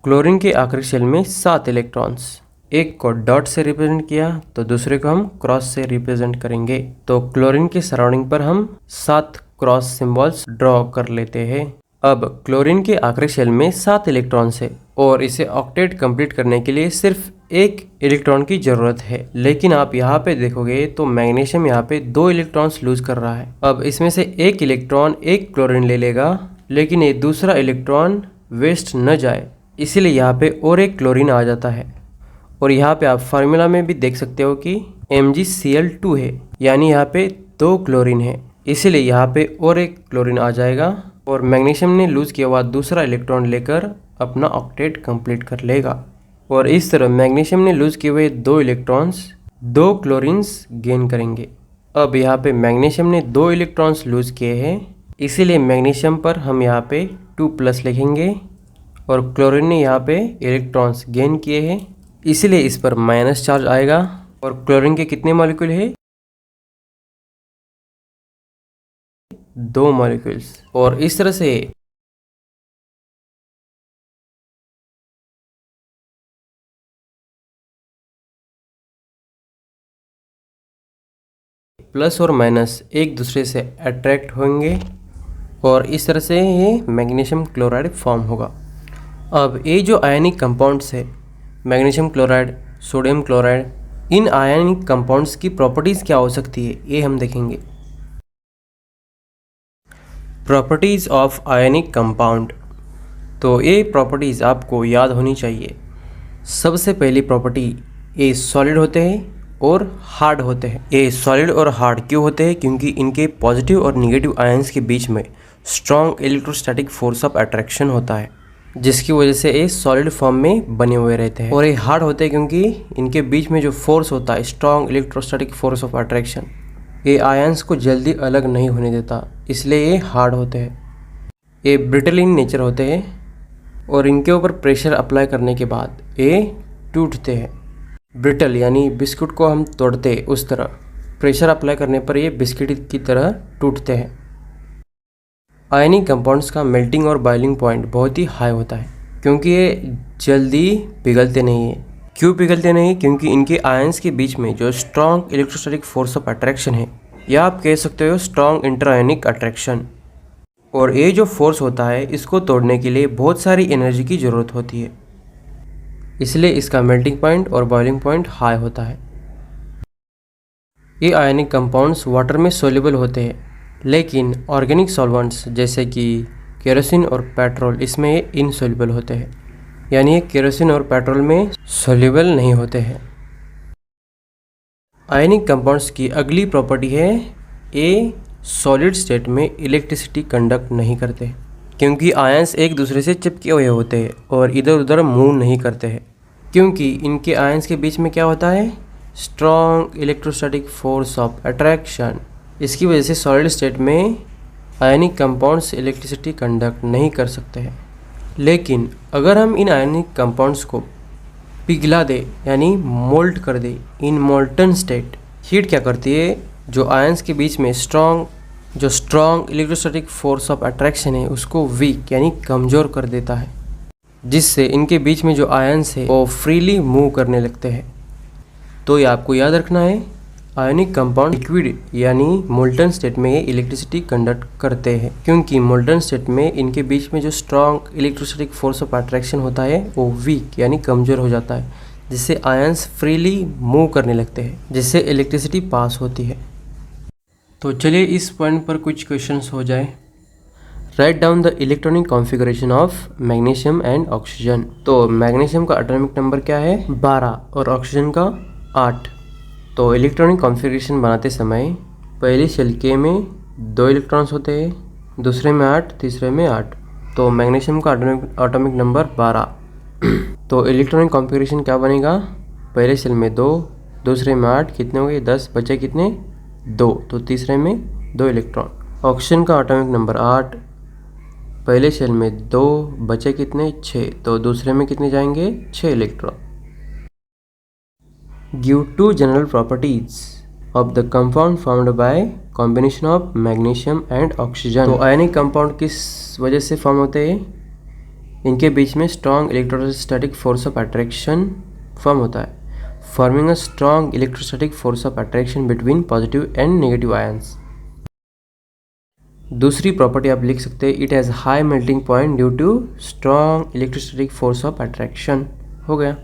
क्लोरीन के आखिरी शेल में 7 इलेक्ट्रॉन्स, एक को डॉट से रिप्रेजेंट किया तो दूसरे को हम क्रॉस से रिप्रेजेंट करेंगे। तो क्लोरीन के सराउंडिंग पर हम 7 क्रॉस सिंबल्स ड्रॉ कर लेते हैं। अब क्लोरीन के आखिरी शेल में 7 इलेक्ट्रॉन्स है और इसे ऑक्टेट कंप्लीट करने के लिए सिर्फ 1 इलेक्ट्रॉन की ज़रूरत है, लेकिन आप यहाँ पे देखोगे तो मैग्नीशियम यहाँ पे 2 इलेक्ट्रॉन्स लूज कर रहा है। अब इसमें से 1 इलेक्ट्रॉन 1 क्लोरीन ले लेगा, लेकिन ये दूसरा इलेक्ट्रॉन वेस्ट न जाए इसलिए यहाँ पे और एक क्लोरीन आ जाता है। और यहाँ पे आप फार्मूला में भी देख सकते हो कि MgCl2 है, यानी यहाँ पे 2 क्लोरीन है, इसलिए यहाँ पे और एक क्लोरीन आ जाएगा और मैग्नीशियम ने लूज किया हुआ दूसरा इलेक्ट्रॉन लेकर अपना ऑक्टेट कंप्लीट कर लेगा। और इस तरह मैग्नीशियम ने लूज किए हुए 2 इलेक्ट्रॉन्स 2 क्लोरीन्स गेन करेंगे। अब यहाँ पे मैग्नीशियम ने 2 इलेक्ट्रॉन्स लूज किए हैं, इसीलिए मैग्नीशियम पर हम यहाँ पे 2+ लिखेंगे, और क्लोरीन ने यहाँ पे इलेक्ट्रॉन्स गेन किए हैं इसलिए इस पर माइनस चार्ज आएगा। और क्लोरीन के कितने मॉलिक्यूल है? 2 मॉलिक्यूल्स। और इस तरह से प्लस और माइनस एक दूसरे से अट्रैक्ट होंगे और इस तरह से ये मैग्नीशियम क्लोराइड फॉर्म होगा। अब ये जो आयनिक कंपाउंड्स है, मैग्नीशियम क्लोराइड, सोडियम क्लोराइड, इन आयनिक कंपाउंड्स की प्रॉपर्टीज़ क्या हो सकती है ये हम देखेंगे। प्रॉपर्टीज़ ऑफ आयनिक कंपाउंड, तो ये प्रॉपर्टीज़ आपको याद होनी चाहिए। सबसे पहली प्रॉपर्टी, ये सॉलिड होते हैं और हार्ड होते हैं। ये सॉलिड और हार्ड क्यों होते हैं? क्योंकि इनके पॉजिटिव और निगेटिव आयंस के बीच में strong electrostatic force of attraction होता है, जिसकी वजह से ये सॉलिड फॉर्म में बने हुए रहते हैं। और ये हार्ड होते हैं क्योंकि इनके बीच में जो फोर्स होता है, strong electrostatic force of attraction, ये आयंस को जल्दी अलग नहीं होने देता, इसलिए ये हार्ड होते हैं। ये ब्रिटल इन नेचर होते हैं और इनके ऊपर प्रेशर अप्लाई करने के बाद ये टूटते हैं। ब्रिटल यानी बिस्कुट को हम तोड़ते हैं उस तरह, प्रेशर अप्लाई करने पर ये बिस्किट की तरह टूटते हैं। आयनिक कंपाउंड्स का मेल्टिंग और बॉइलिंग पॉइंट बहुत ही हाई होता है क्योंकि ये जल्दी पिघलते नहीं है। क्यों पिघलते नहीं? क्योंकि इनके आयंस के बीच में जो strong electrostatic force of attraction है, या आप कह सकते हो स्ट्रॉन्ग इंटरआयनिक अट्रैक्शन। और ये जो फोर्स होता है, इसको तोड़ने के लिए बहुत सारी एनर्जी की ज़रूरत होती है, इसलिए इसका मेल्टिंग पॉइंट और बॉइलिंग पॉइंट हाई होता है। ये आयनिक कंपाउंड्स वाटर में सोल्यूबल होते हैं, लेकिन ऑर्गेनिक सॉल्वेंट्स जैसे कि केरोसिन और पेट्रोल, इसमें ये इनसोल्यूबल होते हैं, यानी ये केरोसिन और पेट्रोल में सोल्यूबल नहीं होते हैं। आयनिक कंपाउंड्स की अगली प्रॉपर्टी है, ये सॉलिड स्टेट में इलेक्ट्रिसिटी कंडक्ट नहीं करते, क्योंकि आयंस एक दूसरे से चिपके हुए होते हैं और इधर उधर मूव नहीं करते हैं, क्योंकि इनके आयंस के बीच में क्या होता है, strong electrostatic force of attraction. इसकी वजह से सॉलिड स्टेट में आयनिक कंपाउंड्स इलेक्ट्रिसिटी कंडक्ट नहीं कर सकते हैं। लेकिन अगर हम इन आयनिक कंपाउंड्स को पिघला दे यानी मोल्ट कर दे इन मोल्टन स्टेट, हीट क्या करती है, जो आयंस के बीच में strong electrostatic force of attraction है उसको वीक यानी कमज़ोर कर देता है, जिससे इनके बीच में जो आयंस है वो फ्रीली मूव करने लगते हैं। तो ये आपको याद रखना है, आयनिक कंपाउंड लिक्विड यानी मोल्टन स्टेट में ये इलेक्ट्रिसिटी कंडक्ट करते हैं, क्योंकि मोल्टन स्टेट में इनके बीच में जो strong electrostatic force of attraction होता है वो वीक यानी कमज़ोर हो जाता है, जिससे आयंस फ्रीली मूव करने लगते हैं, जिससे इलेक्ट्रिसिटी पास होती है। तो चलिए इस पॉइंट पर कुछ क्वेश्चंस हो जाए। Write down the electronic configuration of magnesium and oxygen. तो मैग्नीशियम का एटॉमिक नंबर क्या है, 12, और ऑक्सीजन का 8। तो इलेक्ट्रॉनिक कॉन्फ़िगरेशन बनाते समय पहली शेल के में 2 इलेक्ट्रॉन्स होते हैं, दूसरे में 8, तीसरे में 8। तो मैग्नीशियम का एटॉमिक नंबर 12। तो इलेक्ट्रॉनिक कॉन्फ़िगरेशन क्या बनेगा, पहले शेल में 2, दूसरे में 8, कितने हो गए 10, बचे कितने 2, तो तीसरे में 2 इलेक्ट्रॉन। ऑक्सीजन का एटॉमिक नंबर 8, पहले शेल में 2, बचे कितने 6, तो दूसरे में कितने जाएंगे 6 electron. Give 2 general properties of the compound formed by combination of magnesium and oxygen. तो आयनिक कंपाउंड किस वजह से फॉर्म होते हैं, इनके बीच में strong electrostatic force of attraction form होता है, forming a strong electrostatic force of attraction between positive and negative ions। दूसरी प्रॉपर्टी आप लिख सकते हैं, it has high melting point due to strong electrostatic force of attraction. हो गया।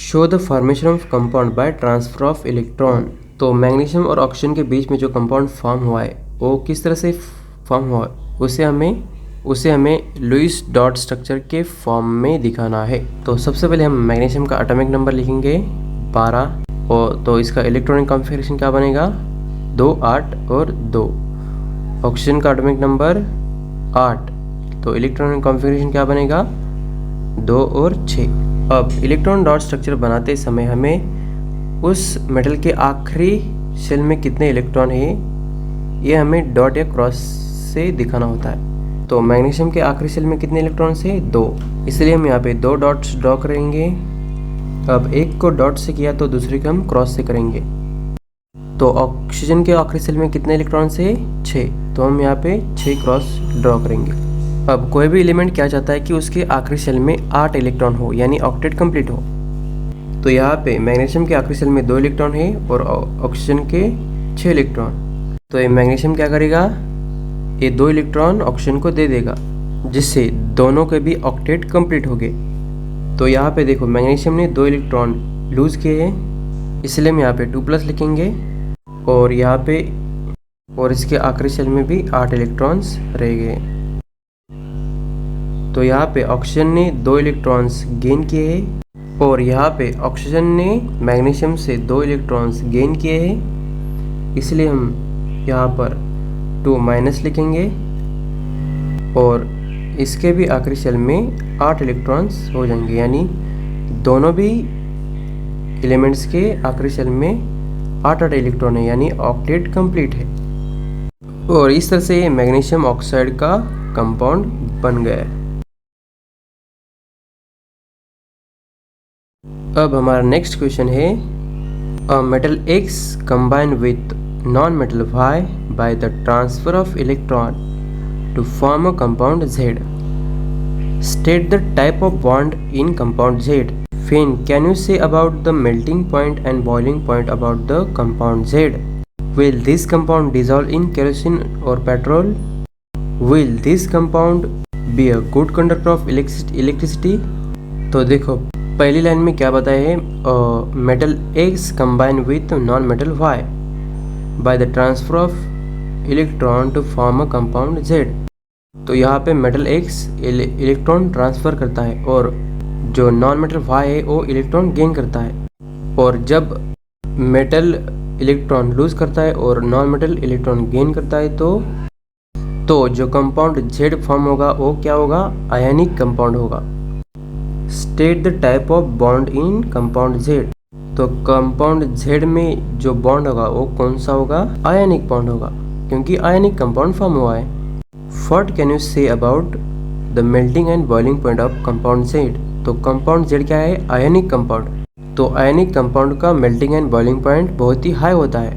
Show the formation of compound by transfer of electron. तो magnesium और oxygen के बीच में जो कंपाउंड फॉर्म हुआ है वो किस तरह से फॉर्म हुआ है, उसे हमें लुईस डॉट स्ट्रक्चर के फॉर्म में दिखाना है। तो सबसे पहले हम मैग्नीशियम का एटॉमिक नंबर लिखेंगे 12, और तो इसका इलेक्ट्रॉनिक कॉन्फ़िगरेशन क्या बनेगा 2, 8 और 2। ऑक्सीजन का एटॉमिक नंबर 8, तो इलेक्ट्रॉनिक कॉन्फ़िगरेशन क्या बनेगा 2 और 6। अब इलेक्ट्रॉन डॉट स्ट्रक्चर बनाते समय हमें उस मेटल के आखिरी शेल में कितने इलेक्ट्रॉन है ये हमें डॉट या क्रॉस से दिखाना होता है। तो मैग्नीशियम के आखिरी शेल में कितने इलेक्ट्रॉन्स है 2, इसलिए हम यहाँ पे 2 डॉट्स ड्रॉ करेंगे। अब एक को डॉट से किया तो दूसरे को हम क्रॉस से करेंगे। तो ऑक्सीजन के आखिरी शेल में कितने इलेक्ट्रॉन्स है 6, तो हम यहाँ पे 6 क्रॉस ड्रॉ करेंगे। अब कोई भी एलिमेंट क्या चाहता है कि उसके आखिरी शेल में 8 इलेक्ट्रॉन हो, यानी ऑक्टेट कंप्लीट हो। तो यहाँ पे मैग्नीशियम के आखिरी शेल में 2 इलेक्ट्रॉन है और ऑक्सीजन के 6 इलेक्ट्रॉन। तो ये मैग्नीशियम क्या करेगा, ये 2 इलेक्ट्रॉन ऑक्सीजन को दे देगा, जिससे दोनों के भी ऑक्टेट कंप्लीट हो गए। तो यहाँ पे देखो मैग्नीशियम ने 2 इलेक्ट्रॉन लूज किए हैं, इसलिए हम यहाँ पे 2+ लिखेंगे, और यहाँ पे और इसके आखिरी शेल में भी 8 इलेक्ट्रॉन्स रह गए। तो यहाँ पे ऑक्सीजन ने 2 इलेक्ट्रॉन्स गेन किए हैं, और यहाँ पे ऑक्सीजन ने मैग्नीशियम से 2 इलेक्ट्रॉन्स गेन किए हैं, इसलिए हम यहाँ पर 2- लिखेंगे, और इसके भी आखिरी शेल में 8 इलेक्ट्रॉन्स हो जाएंगे, यानी दोनों भी एलिमेंट्स के आखिरी शेल में 8 इलेक्ट्रॉन है, यानी ऑक्टेट कंप्लीट है। और इस तरह से मैग्नीशियम ऑक्साइड का कंपाउंड बन गया है। अब हमारा नेक्स्ट क्वेश्चन है, a metal X combine with non-metal Y by the transfer of electron to form a compound Z. State the type of bond in compound Z. Finn, can you say about the melting point and boiling point about the compound Z? Will this compound dissolve in kerosene or petrol? Will this compound be a good conductor of electricity? तो देखो पहली line में क्या बताया है, metal X combine with non metal Y by the transfer of electron to form a compound Z। तो यहाँ पे मेटल X इलेक्ट्रॉन ट्रांसफर करता है, और जो नॉन मेटल Y है वो इलेक्ट्रॉन गेन करता है। और जब मेटल इलेक्ट्रॉन लूज करता है और नॉन मेटल इलेक्ट्रॉन गेन करता है, तो जो कंपाउंड Z फॉर्म होगा वो क्या होगा, आयनिक कंपाउंड होगा। State the type of bond in compound Z। तो कंपाउंड Z में जो बॉन्ड होगा वो कौन सा होगा, आयनिक बॉन्ड होगा, क्योंकि आयनिक कंपाउंड फॉर्म हुआ है। What can you say about the melting and boiling point of compound Z। तो कंपाउंड Z क्या है, आयनिक कंपाउंड। तो आयनिक कंपाउंड का मेल्टिंग एंड बॉइलिंग पॉइंट बहुत ही हाई होता है,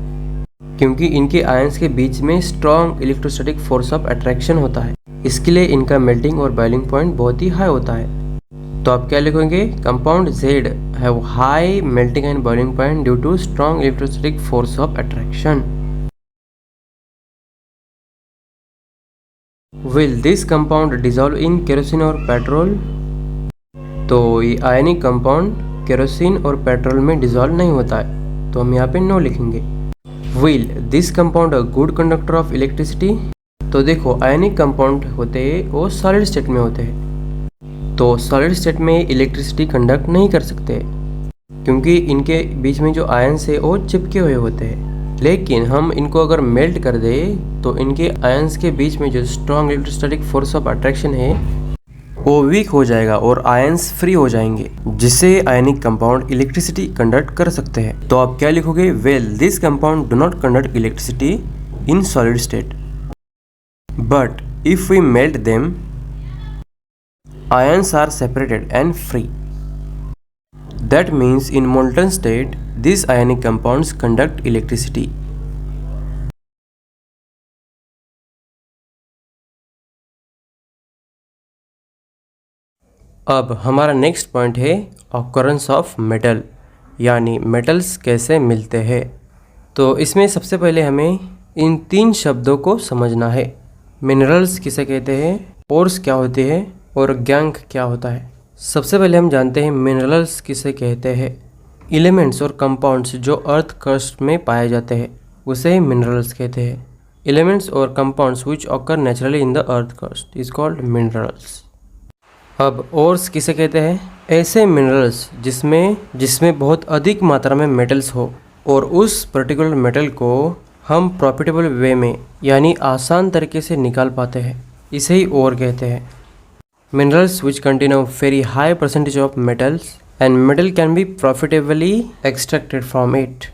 क्योंकि इनके आयंस के बीच में strong electrostatic force of attraction होता है, इसके लिए इनका मेल्टिंग और बॉइलिंग पॉइंट बहुत ही हाई होता है। तो आप क्या लिखेंगे, compound Z have high melting and boiling point due to strong electrostatic force of attraction. Will this compound dissolve in kerosene और पेट्रोल। तो ये आयनिक कंपाउंड केरोसिन और पेट्रोल में डिसॉल्व नहीं होता है, तो हम यहाँ पे नो लिखेंगे। Will this compound a good conductor of electricity. तो देखो आयनिक कंपाउंड होते हैं वो सॉलिड स्टेट में होते हैं, तो सॉलिड स्टेट में इलेक्ट्रिसिटी कंडक्ट नहीं कर सकते, क्योंकि इनके बीच में जो आयंस है वो चिपके हुए होते हैं। लेकिन हम इनको अगर मेल्ट कर दे तो इनके आयंस के बीच में जो strong electrostatic force of attraction है वो वीक हो जाएगा और आयंस फ्री हो जाएंगे, जिससे आयनिक कंपाउंड इलेक्ट्रिसिटी कंडक्ट कर सकते हैं। तो आप क्या लिखोगे, well this compound do not conduct electricity in solid state, but if we melt them ions are separated and free. That means in molten state, these ionic compounds conduct electricity. अब हमारा next point है occurrence of metal, यानी metals कैसे मिलते हैं। तो इसमें सबसे पहले हमें इन 3 शब्दों को समझना है। मिनरल्स किसे कहते हैं, पोर्स क्या होते हैं और गैंग क्या होता है। सबसे पहले हम जानते हैं मिनरल्स किसे कहते हैं। एलिमेंट्स और कंपाउंड्स जो अर्थ क्रस्ट में पाए जाते हैं उसे मिनरल्स कहते हैं। एलिमेंट्स और compounds which occur naturally in the earth crust is called minerals. अब ओर्स किसे कहते हैं, ऐसे मिनरल्स जिसमें बहुत अधिक मात्रा में मेटल्स हो और उस पर्टिकुलर मेटल को हम प्रॉफिटेबल वे में यानी आसान तरीके से निकाल पाते हैं, इसे ही ओर कहते हैं। Minerals which contain a very high percentage of metals and metal can be profitably extracted from it.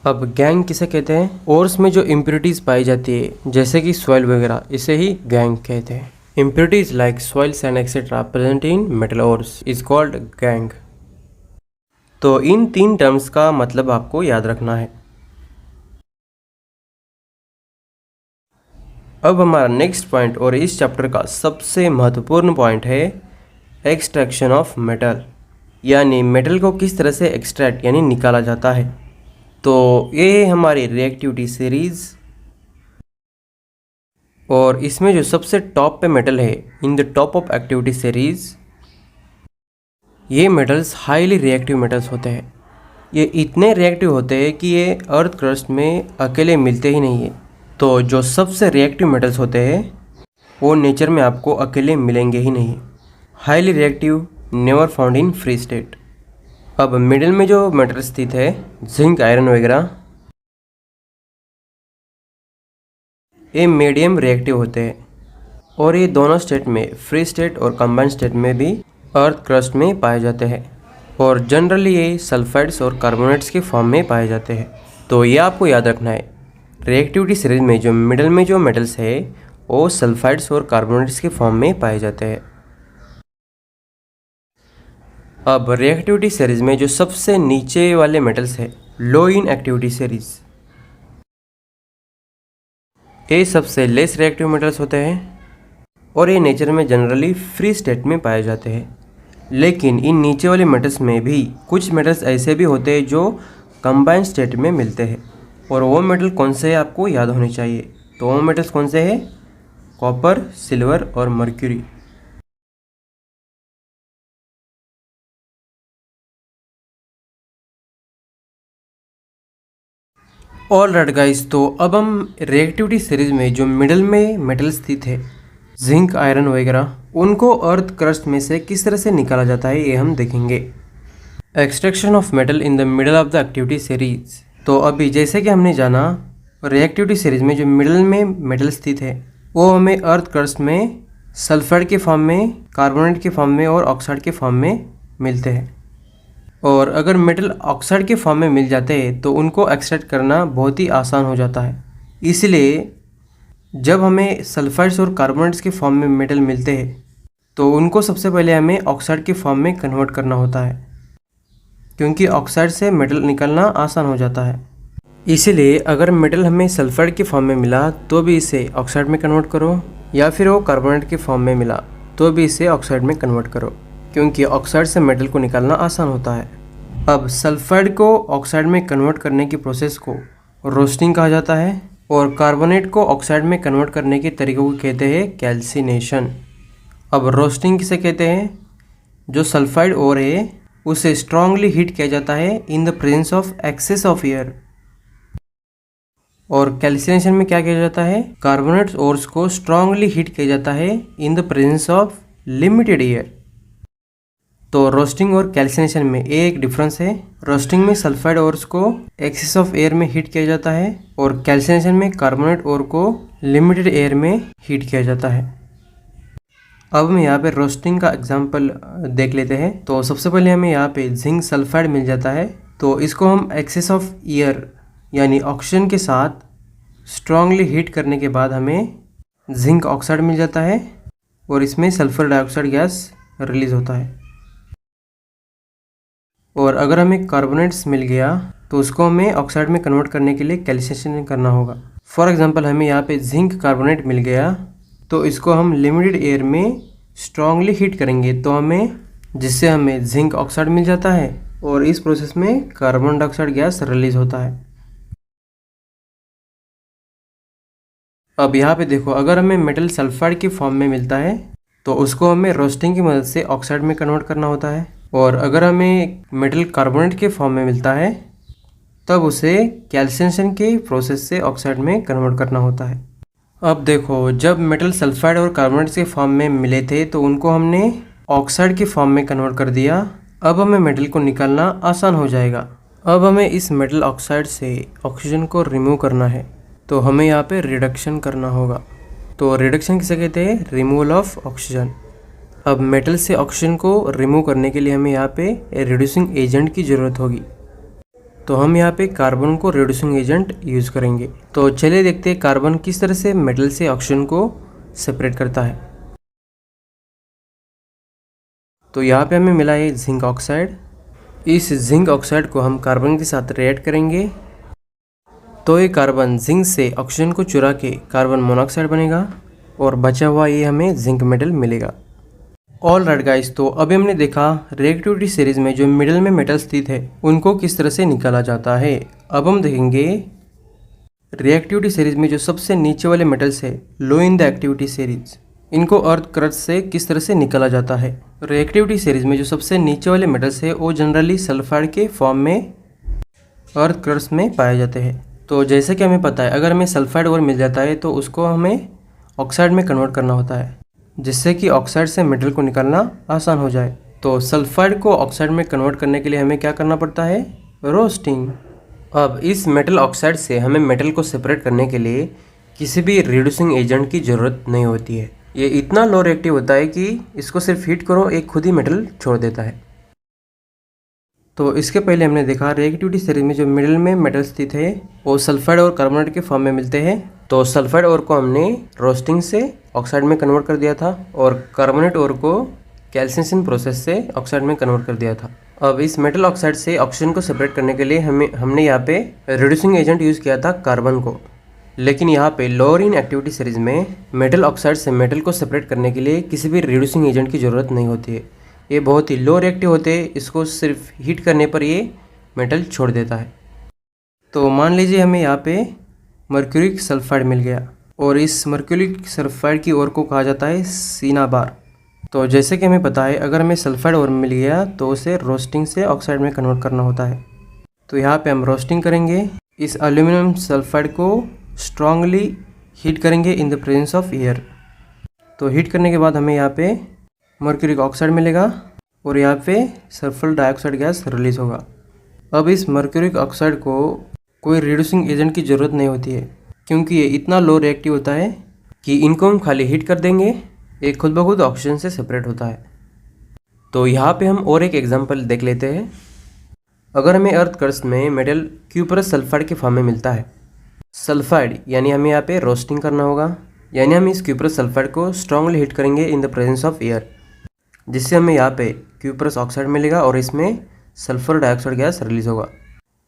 अब गैंग किसे कहते हैं, ओर्स में जो इम्प्योरिटीज पाई जाती है जैसे कि सॉइल वगैरह, इसे ही गैंग कहते हैं। Impurities like soil sand etcetera present in metal ores is called gang. तो इन 3 टर्म्स का मतलब आपको याद रखना है। अब हमारा नेक्स्ट पॉइंट और इस चैप्टर का सबसे महत्वपूर्ण पॉइंट है एक्सट्रैक्शन ऑफ मेटल, यानी मेटल को किस तरह से एक्सट्रैक्ट यानी निकाला जाता है। तो ये हमारी रिएक्टिविटी सीरीज़ और इसमें जो सबसे टॉप पे मेटल है in the top of activity series, ये मेटल्स हाईली रिएक्टिव मेटल्स होते हैं। ये इतने रिएक्टिव होते हैं कि ये अर्थ क्रस्ट में अकेले मिलते ही नहीं है। तो जो सबसे रिएक्टिव मेटल्स होते हैं वो नेचर में आपको अकेले मिलेंगे ही नहीं। Highly reactive, never found in free state. अब मिडिल में जो मेटल स्थित है, जिंक, आयरन वगैरह, ये मीडियम रिएक्टिव होते हैं और ये दोनों स्टेट में, फ्री स्टेट और कंबाइंड स्टेट में भी अर्थ क्रस्ट में पाए जाते हैं। और जनरली ये सल्फाइड्स और कार्बोनेट्स के फॉर्म में पाए जाते हैं। तो ये आपको याद रखना है, रिएक्टिविटी सीरीज में जो मिडल में जो मेटल्स है वो सल्फाइड्स और कार्बोनेट्स के फॉर्म में पाए जाते हैं। अब रिएक्टिविटी सीरीज में जो सबसे नीचे वाले मेटल्स है, लो इन एक्टिविटी सीरीज, ये सबसे लेस रिएक्टिव मेटल्स होते हैं और ये नेचर में जनरली फ्री स्टेट में पाए जाते हैं। लेकिन इन नीचे वाले मेटल्स में भी कुछ मेटल्स ऐसे भी होते हैं जो कंबाइंड स्टेट में मिलते हैं। और वो मेटल कौन से हैं आपको याद होने चाहिए। तो वो मेटल्स कौन से हैं? कॉपर, सिल्वर और मर्क्यूरी। ऑल राइट गाइस, तो अब हम रिएक्टिविटी सीरीज में जो मिडल में मेटल स्थित है, जिंक, आयरन वगैरह, उनको अर्थ क्रस्ट में से किस तरह से निकाला जाता है ये हम देखेंगे। Extraction of metal in the middle of the activity series. तो अभी जैसे कि हमने जाना, रिएक्टिविटी सीरीज में जो मिडल में मेटल स्थित है वो हमें अर्थ क्रस्ट में सल्फाइड के फॉर्म में, कार्बोनेट के फॉर्म में और ऑक्साइड के फॉर्म में मिलते हैं। और अगर मेटल ऑक्साइड के फॉर्म में मिल जाते हैं तो उनको एक्सट्रैक्ट करना बहुत ही आसान हो जाता है। इसलिए जब हमें सल्फाइड्स और कार्बोनेट्स के फॉर्म में मेटल मिलते हैं तो उनको सबसे पहले हमें ऑक्साइड के फॉर्म में कन्वर्ट करना होता है, क्योंकि ऑक्साइड से मेटल निकलना आसान हो जाता है। इसीलिए अगर मेटल हमें सल्फाइड के फॉर्म में मिला तो भी इसे ऑक्साइड में कन्वर्ट करो, या फिर वो कार्बोनेट के फॉर्म में मिला तो भी इसे ऑक्साइड में कन्वर्ट करो, क्योंकि ऑक्साइड से मेटल को निकालना आसान होता है। अब सल्फाइड को ऑक्साइड में कन्वर्ट करने की प्रोसेस को रोस्टिंग कहा जाता है और कार्बोनेट को ऑक्साइड में कन्वर्ट करने के तरीकों को कहते हैं कैल्सिनेशन। अब रोस्टिंग किसे कहते हैं? जो सल्फाइड ओर है उसे स्ट्रांगली हीट किया जाता है in the presence of excess of air. और कैल्सिनेशन में क्या किया जाता है? कार्बोनेट्स ओर्स को स्ट्रांगली हीट किया जाता है in the presence of limited air. तो रोस्टिंग और कैल्सिनेशन में एक डिफरेंस है। रोस्टिंग में सल्फाइड ओर्स को एक्सेस ऑफ एयर में हीट किया जाता है और कैल्सिनेशन में कार्बोनेट ओर को लिमिटेड एयर में हीट किया जाता है। अब हम यहाँ पे रोस्टिंग का एग्जांपल देख लेते हैं। तो सबसे पहले हमें यहाँ पे जिंक सल्फाइड मिल जाता है, तो इसको हम एक्सेस ऑफ एयर यानी ऑक्सीजन के साथ स्ट्रांगली हीट करने के बाद हमें जिंक ऑक्साइड मिल जाता है और इसमें सल्फर डाइऑक्साइड गैस रिलीज होता है। और अगर हमें कार्बोनेट्स मिल गया तो उसको हमें ऑक्साइड में कन्वर्ट करने के लिए कैल्सिनेशन करना होगा। फॉर एग्जांपल हमें यहाँ पे जिंक कार्बोनेट मिल गया तो इसको हम लिमिटेड एयर में स्ट्रांगली हीट करेंगे तो जिससे हमें जिंक ऑक्साइड मिल जाता है और इस प्रोसेस में कार्बन डाइऑक्साइड गैस रिलीज होता है। अब यहाँ पे देखो, अगर हमें मेटल सल्फाइड के फॉर्म में मिलता है तो उसको हमें रोस्टिंग की मदद से ऑक्साइड में कन्वर्ट करना होता है, और अगर हमें मेटल कार्बोनेट के फॉर्म में मिलता है तब उसे कैल्सिनेशन के प्रोसेस से ऑक्साइड में कन्वर्ट करना होता है। अब देखो, जब मेटल सल्फाइड और कार्बोनेट के फॉर्म में मिले थे तो उनको हमने ऑक्साइड के फॉर्म में कन्वर्ट कर दिया। अब हमें मेटल को निकालना आसान हो जाएगा। अब हमें इस मेटल ऑक्साइड से ऑक्सीजन को रिमूव करना है, तो हमें यहाँ पे रिडक्शन करना होगा। तो रिडक्शन किसे कहते हैं? Removal of oxygen. अब मेटल से ऑक्सीजन को रिमूव करने के लिए हमें यहाँ पे रिड्यूसिंग एजेंट की ज़रूरत होगी, तो हम यहाँ पे कार्बन को रिड्यूसिंग एजेंट यूज़ करेंगे। तो चलिए देखते हैं कार्बन किस तरह से मेटल से ऑक्सीजन को सेपरेट करता है। तो यहाँ पे हमें मिला है जिंक ऑक्साइड। इस जिंक ऑक्साइड को हम कार्बन के साथ रिएक्ट करेंगे तो ये कार्बन जिंक से ऑक्सीजन को चुरा के कार्बन मोनोऑक्साइड बनेगा और बचा हुआ ये हमें जिंक मेटल मिलेगा। ऑल राइट गाइस, तो अभी हमने देखा रिएक्टिविटी सीरीज में जो मिडिल में मेटल स्थित है उनको किस तरह से निकाला जाता है। अब हम देखेंगे रिएक्टिविटी सीरीज में जो सबसे नीचे वाले मेटल्स है, लो इन द एक्टिविटी सीरीज, इनको अर्थ क्रस्ट से किस तरह से निकाला जाता है। रिएक्टिविटी सीरीज में जो सबसे नीचे वाले मेटल्स है वो जनरली सल्फाइड के फॉर्म में अर्थ क्रस्ट में पाए जाते हैं। तो जैसे कि हमें पता है, अगर हमें सल्फाइड और मिल जाता है तो उसको हमें ऑक्साइड में कन्वर्ट करना होता है, जिससे कि ऑक्साइड से मेटल को निकालना आसान हो जाए। तो सल्फाइड को ऑक्साइड में कन्वर्ट करने के लिए हमें क्या करना पड़ता है, रोस्टिंग। अब इस मेटल ऑक्साइड से हमें मेटल को सेपरेट करने के लिए किसी भी रिड्यूसिंग एजेंट की ज़रूरत नहीं होती है। ये इतना लो रिएक्टिव होता है कि इसको सिर्फ हीट करो, एक खुद ही मेटल छोड़ देता है। तो इसके पहले हमने देखा रिएक्टिविटी सीरीज में जो मिडिल में मेटल स्थित है वो सल्फाइड और कार्बोनेट के फॉर्म में मिलते हैं। तो सल्फाइड ओर को हमने रोस्टिंग से ऑक्साइड में कन्वर्ट कर दिया था और कार्बोनेट ओर को कैल्सिनेशन प्रोसेस से ऑक्साइड में कन्वर्ट कर दिया था। अब इस मेटल ऑक्साइड से ऑक्सीजन को सेपरेट करने के लिए हमने यहाँ पे रिड्यूसिंग एजेंट यूज़ किया था कार्बन को। लेकिन यहाँ पे लोअर इन एक्टिविटी सीरीज में मेटल ऑक्साइड से मेटल को सेपरेट करने के लिए किसी भी रिड्यूसिंग एजेंट की ज़रूरत नहीं होती है। ये बहुत ही लो रिएक्टिव होते हैं, इसको सिर्फ हीट करने पर ये मेटल छोड़ देता है। तो मान लीजिए हमें यहाँ पे मर्क्यूरिक सल्फाइड मिल गया और इस मर्क्यूरिक सल्फाइड की ओर को कहा जाता है सिनाबार। तो जैसे कि हमें पता है, अगर हमें सल्फाइड और मिल गया तो उसे रोस्टिंग से ऑक्साइड में कन्वर्ट करना होता है। तो यहाँ पे हम रोस्टिंग करेंगे, इस एल्यूमिनियम सल्फाइड को स्ट्रांगली हीट करेंगे इन द प्रेजेंस ऑफ एयर। तो हीट करने के बाद हमें यहाँ पे मर्क्यूरिक ऑक्साइड मिलेगा और यहाँ पे सल्फर डाइऑक्साइड गैस रिलीज होगा। अब इस मर्क्यूरिक ऑक्साइड को कोई रिड्यूसिंग एजेंट की ज़रूरत नहीं होती है, क्योंकि ये इतना लो रिएक्टिव होता है कि इनको हम खाली हीट कर देंगे, एक खुद ब खुद ऑक्सीजन से सेपरेट होता है। तो यहाँ पे हम और एक एग्जांपल देख लेते हैं। अगर हमें अर्थ क्रस्ट में मेटल क्यूपरस सल्फाइड के फॉर्म में मिलता है, सल्फाइड यानी हमें यहाँ पे रोस्टिंग करना होगा, यानी हम इस क्यूपरस सल्फाइड को स्ट्रांगली हीट करेंगे इन द प्रेजेंस ऑफ एयर, जिससे हमें यहाँ पे क्यूपरस ऑक्साइड मिलेगा और इसमें सल्फर डाइऑक्साइड गैस रिलीज होगा।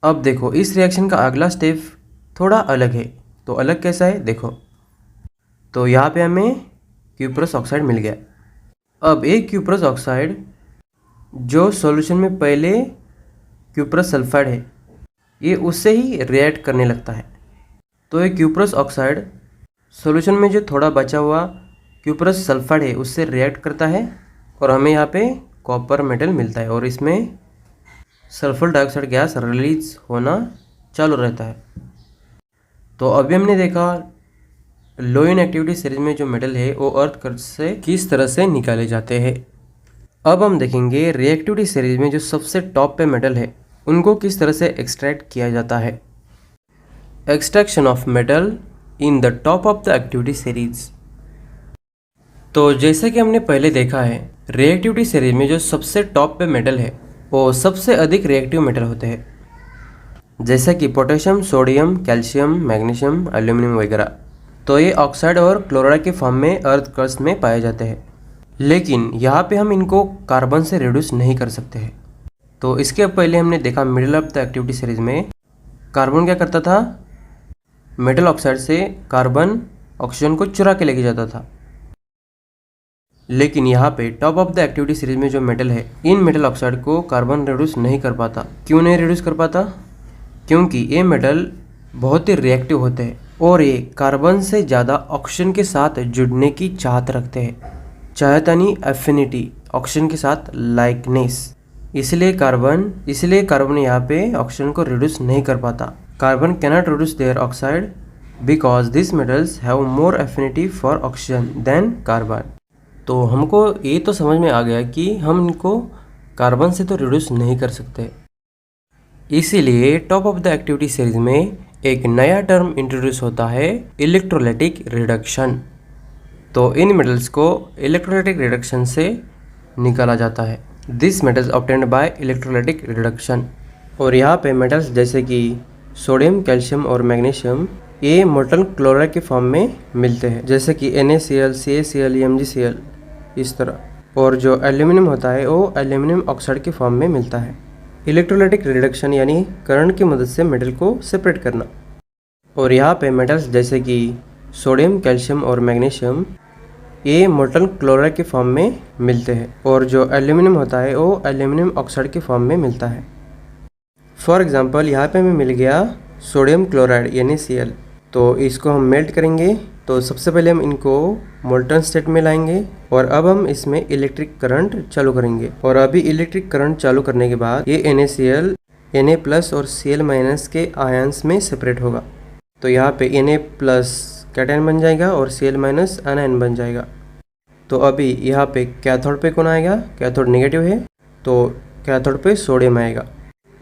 अब देखो, इस रिएक्शन का अगला स्टेप थोड़ा अलग है। तो अलग कैसा है देखो, तो यहाँ पे हमें क्यूपरस ऑक्साइड मिल गया। अब एक क्यूपरस ऑक्साइड जो सॉल्यूशन में पहले क्यूपरस सल्फाइड है, ये उससे ही रिएक्ट करने लगता है। तो ये क्यूपरस ऑक्साइड सॉल्यूशन में जो थोड़ा बचा हुआ क्यूपरस सल्फाइड है उससे रिएक्ट करता है और हमें यहाँ पे कॉपर मेटल मिलता है और इसमें सल्फर डाइऑक्साइड गैस रिलीज होना चालू रहता है। तो अभी हमने देखा लो इन एक्टिविटी सीरीज में जो मेटल है वो अर्थ क्रस्ट से किस तरह से निकाले जाते हैं। अब हम देखेंगे रिएक्टिविटी सीरीज में जो सबसे टॉप पे मेटल है उनको किस तरह से एक्सट्रैक्ट किया जाता है। Extraction of metal in the top of the activity series. तो जैसे कि हमने पहले देखा है, रिएक्टिविटी सीरीज में जो सबसे टॉप पे मेटल है वो सबसे अधिक रिएक्टिव मेटल होते हैं, जैसे कि potassium, sodium, calcium, magnesium, aluminium वगैरह। तो ये ऑक्साइड और क्लोराइड के फॉर्म में अर्थ क्रस्ट में पाए जाते हैं, लेकिन यहाँ पे हम इनको कार्बन से रिड्यूस नहीं कर सकते हैं। तो इसके पहले हमने देखा middle of the activity series में कार्बन क्या करता था, मेटल ऑक्साइड से कार्बन ऑक्सीजन को चुरा के लेके जाता था। लेकिन यहाँ पे top of the activity series में जो मेटल है, इन मेटल ऑक्साइड को कार्बन रिड्यूस नहीं कर पाता। क्यों नहीं रिड्यूस कर पाता? क्योंकि ये मेटल बहुत ही रिएक्टिव होते हैं और ये कार्बन से ज़्यादा ऑक्सीजन के साथ जुड़ने की चाहत रखते हैं। चाहत यानी एफिनिटी, ऑक्सीजन के साथ लाइकनेस। इसलिए कार्बन यहाँ पे ऑक्सीजन को रिड्यूस नहीं कर पाता। Carbon cannot reduce their oxide because this metals have more affinity for oxygen than carbon. तो हमको ये तो समझ में आ गया कि हम इनको कार्बन से तो रिड्यूस नहीं कर सकते। इसीलिए top of the activity series में एक नया टर्म इंट्रोड्यूस होता है, इलेक्ट्रोलाइटिक रिडक्शन। तो इन मेटल्स को इलेक्ट्रोलाइटिक रिडक्शन से निकाला जाता है। This metals obtained by electrolytic reduction. और यहाँ पे मेटल्स जैसे कि सोडियम, कैल्शियम और मैग्नीशियम ये मोल्टन क्लोराइड के फॉर्म में मिलते हैं, जैसे कि NaCl, CaCl, MgCl इस तरह। और जो एल्यूमिनियम होता है वो एल्यूमिनियम ऑक्साइड के फॉर्म में मिलता है। इलेक्ट्रोलाइटिक रिडक्शन यानी करंट की मदद से मेटल को सेपरेट करना। और यहाँ पे मेटल्स जैसे कि सोडियम, कैल्शियम और मैग्नीशियम ये मोल्टन क्लोराइड के फॉर्म में मिलते हैं और जो एल्यूमिनियम होता है वो एल्यूमिनियम ऑक्साइड के फॉर्म में मिलता है। फॉर एग्जांपल यहाँ पे हमें मिल गया सोडियम क्लोराइड NaCl। तो इसको हम मेल्ट करेंगे। तो सबसे पहले हम इनको मोल्टन स्टेट में लाएंगे और अब हम इसमें इलेक्ट्रिक करंट चालू करेंगे। और अभी इलेक्ट्रिक करंट चालू करने के बाद ये NaCl Na+ और Cl- के आयंस में सेपरेट होगा। तो यहाँ पे Na+ कैटायन बन जाएगा और Cl- आनायन बन जाएगा। तो अभी यहाँ पे कैथोड पे कौन आएगा? कैथोड नेगेटिव है तो कैथोड पे सोडियम आएगा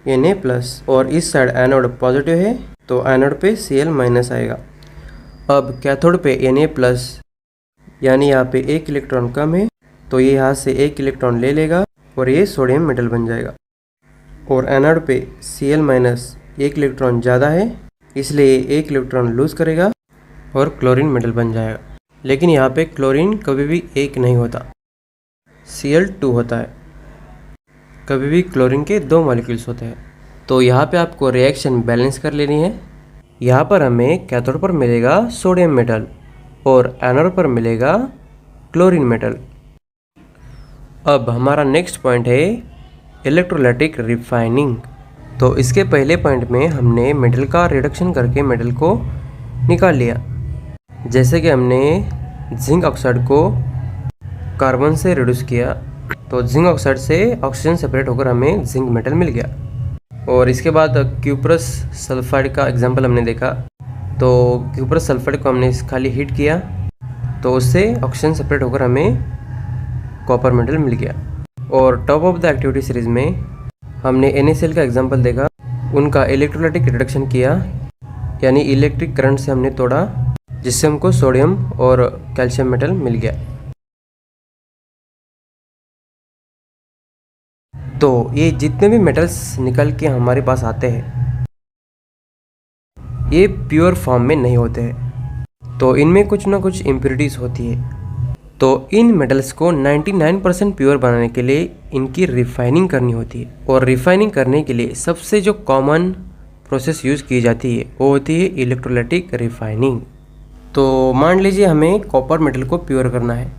Na+, और इस साइड एनोड पॉजिटिव है तो एनोड पे Cl- आएगा। अब कैथोड पे Na+, यानी यहाँ पे एक इलेक्ट्रॉन कम है तो ये यहाँ से एक इलेक्ट्रॉन ले लेगा और ये सोडियम मेटल बन जाएगा। और एनोड पे Cl- एक इलेक्ट्रॉन ज़्यादा है इसलिए एक इलेक्ट्रॉन लूज करेगा और क्लोरीन मेटल बन जाएगा। लेकिन यहाँ पे क्लोरीन कभी भी एक नहीं होता, Cl2 होता है। कभी भी क्लोरीन के 2 मॉलिक्यूल्स होते हैं। तो यहाँ पे आपको रिएक्शन बैलेंस कर लेनी है। यहाँ पर हमें कैथोड पर मिलेगा सोडियम मेटल और एनोड पर मिलेगा क्लोरीन मेटल। अब हमारा नेक्स्ट पॉइंट है इलेक्ट्रोलाइटिक रिफाइनिंग। तो इसके पहले पॉइंट में हमने मेटल का रिडक्शन करके मेटल को निकाल लिया। जैसे कि हमने जिंक ऑक्साइड को कार्बन से रिड्यूस किया तो जिंक ऑक्साइड से ऑक्सीजन सेपरेट होकर हमें जिंक मेटल मिल गया। और इसके बाद क्यूप्रस सल्फाइड का एग्जांपल हमने देखा। तो क्यूप्रस सल्फाइड को हमने खाली हीट किया तो उससे ऑक्सीजन सेपरेट होकर हमें कॉपर मेटल मिल गया। और top of the activity series में हमने NaCl का एग्जांपल देखा। उनका इलेक्ट्रोलाइटिक रिडक्शन किया यानी इलेक्ट्रिक करंट से हमने तोड़ा जिससे हमको सोडियम और कैल्शियम मेटल मिल गया। तो ये जितने भी मेटल्स निकल के हमारे पास आते हैं ये प्योर फॉर्म में नहीं होते हैं, तो इनमें कुछ ना कुछ इम्प्योरिटीज़ होती है। तो इन मेटल्स को 99% प्योर बनाने के लिए इनकी रिफाइनिंग करनी होती है। और रिफाइनिंग करने के लिए सबसे जो कॉमन प्रोसेस यूज़ की जाती है वो होती है इलेक्ट्रोलाइटिक रिफाइनिंग। तो मान लीजिए हमें कॉपर मेटल को प्योर करना है।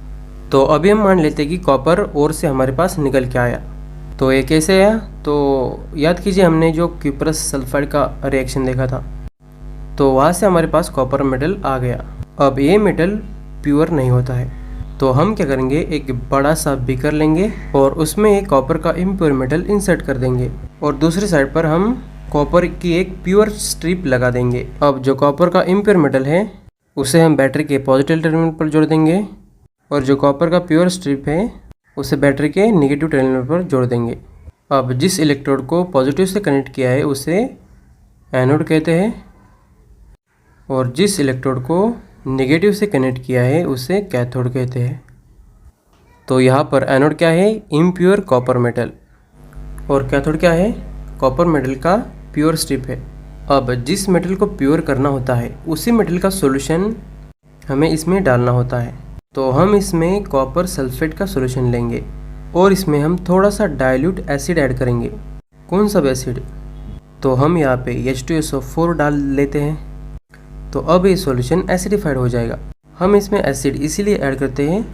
तो अभी हम मान लेते हैं कि कॉपर ओर से हमारे पास निकल के आया। तो ये कैसे आया? तो याद कीजिए हमने जो क्यूप्रस सल्फाइड का रिएक्शन देखा था तो वहाँ से हमारे पास कॉपर मेटल आ गया। अब ये मेटल प्योर नहीं होता है तो हम क्या करेंगे, एक बड़ा सा बीकर लेंगे और उसमें एक कॉपर का इम्प्योर मेटल इंसर्ट कर देंगे और दूसरी साइड पर हम कॉपर की एक प्योर स्ट्रिप लगा देंगे। अब जो कॉपर का इम्प्योर मेटल है उसे हम बैटरी के पॉजिटिव टर्मिनल पर जोड़ देंगे और जो कॉपर का प्योर स्ट्रिप है उसे बैटरी के नेगेटिव टर्मिनल पर जोड़ देंगे। अब जिस इलेक्ट्रोड को पॉजिटिव से कनेक्ट किया है उसे एनोड कहते हैं और जिस इलेक्ट्रोड को नेगेटिव से कनेक्ट किया है उसे कैथोड कहते हैं। तो यहाँ पर एनोड क्या है? इम्प्योर कॉपर मेटल, और कैथोड क्या है? कॉपर मेटल का प्योर स्ट्रिप है। अब जिस मेटल को प्योर करना होता है उसी मेटल का सॉल्यूशन हमें इसमें डालना होता है। तो हम इसमें कॉपर सल्फेट का सॉल्यूशन लेंगे और इसमें हम थोड़ा सा डाइल्यूट एसिड ऐड करेंगे। कौन सा एसिड? तो हम यहाँ पे H2SO4 डाल लेते हैं। तो अब ये सॉल्यूशन एसिडिफाइड हो जाएगा। हम इसमें एसिड इसीलिए ऐड करते हैं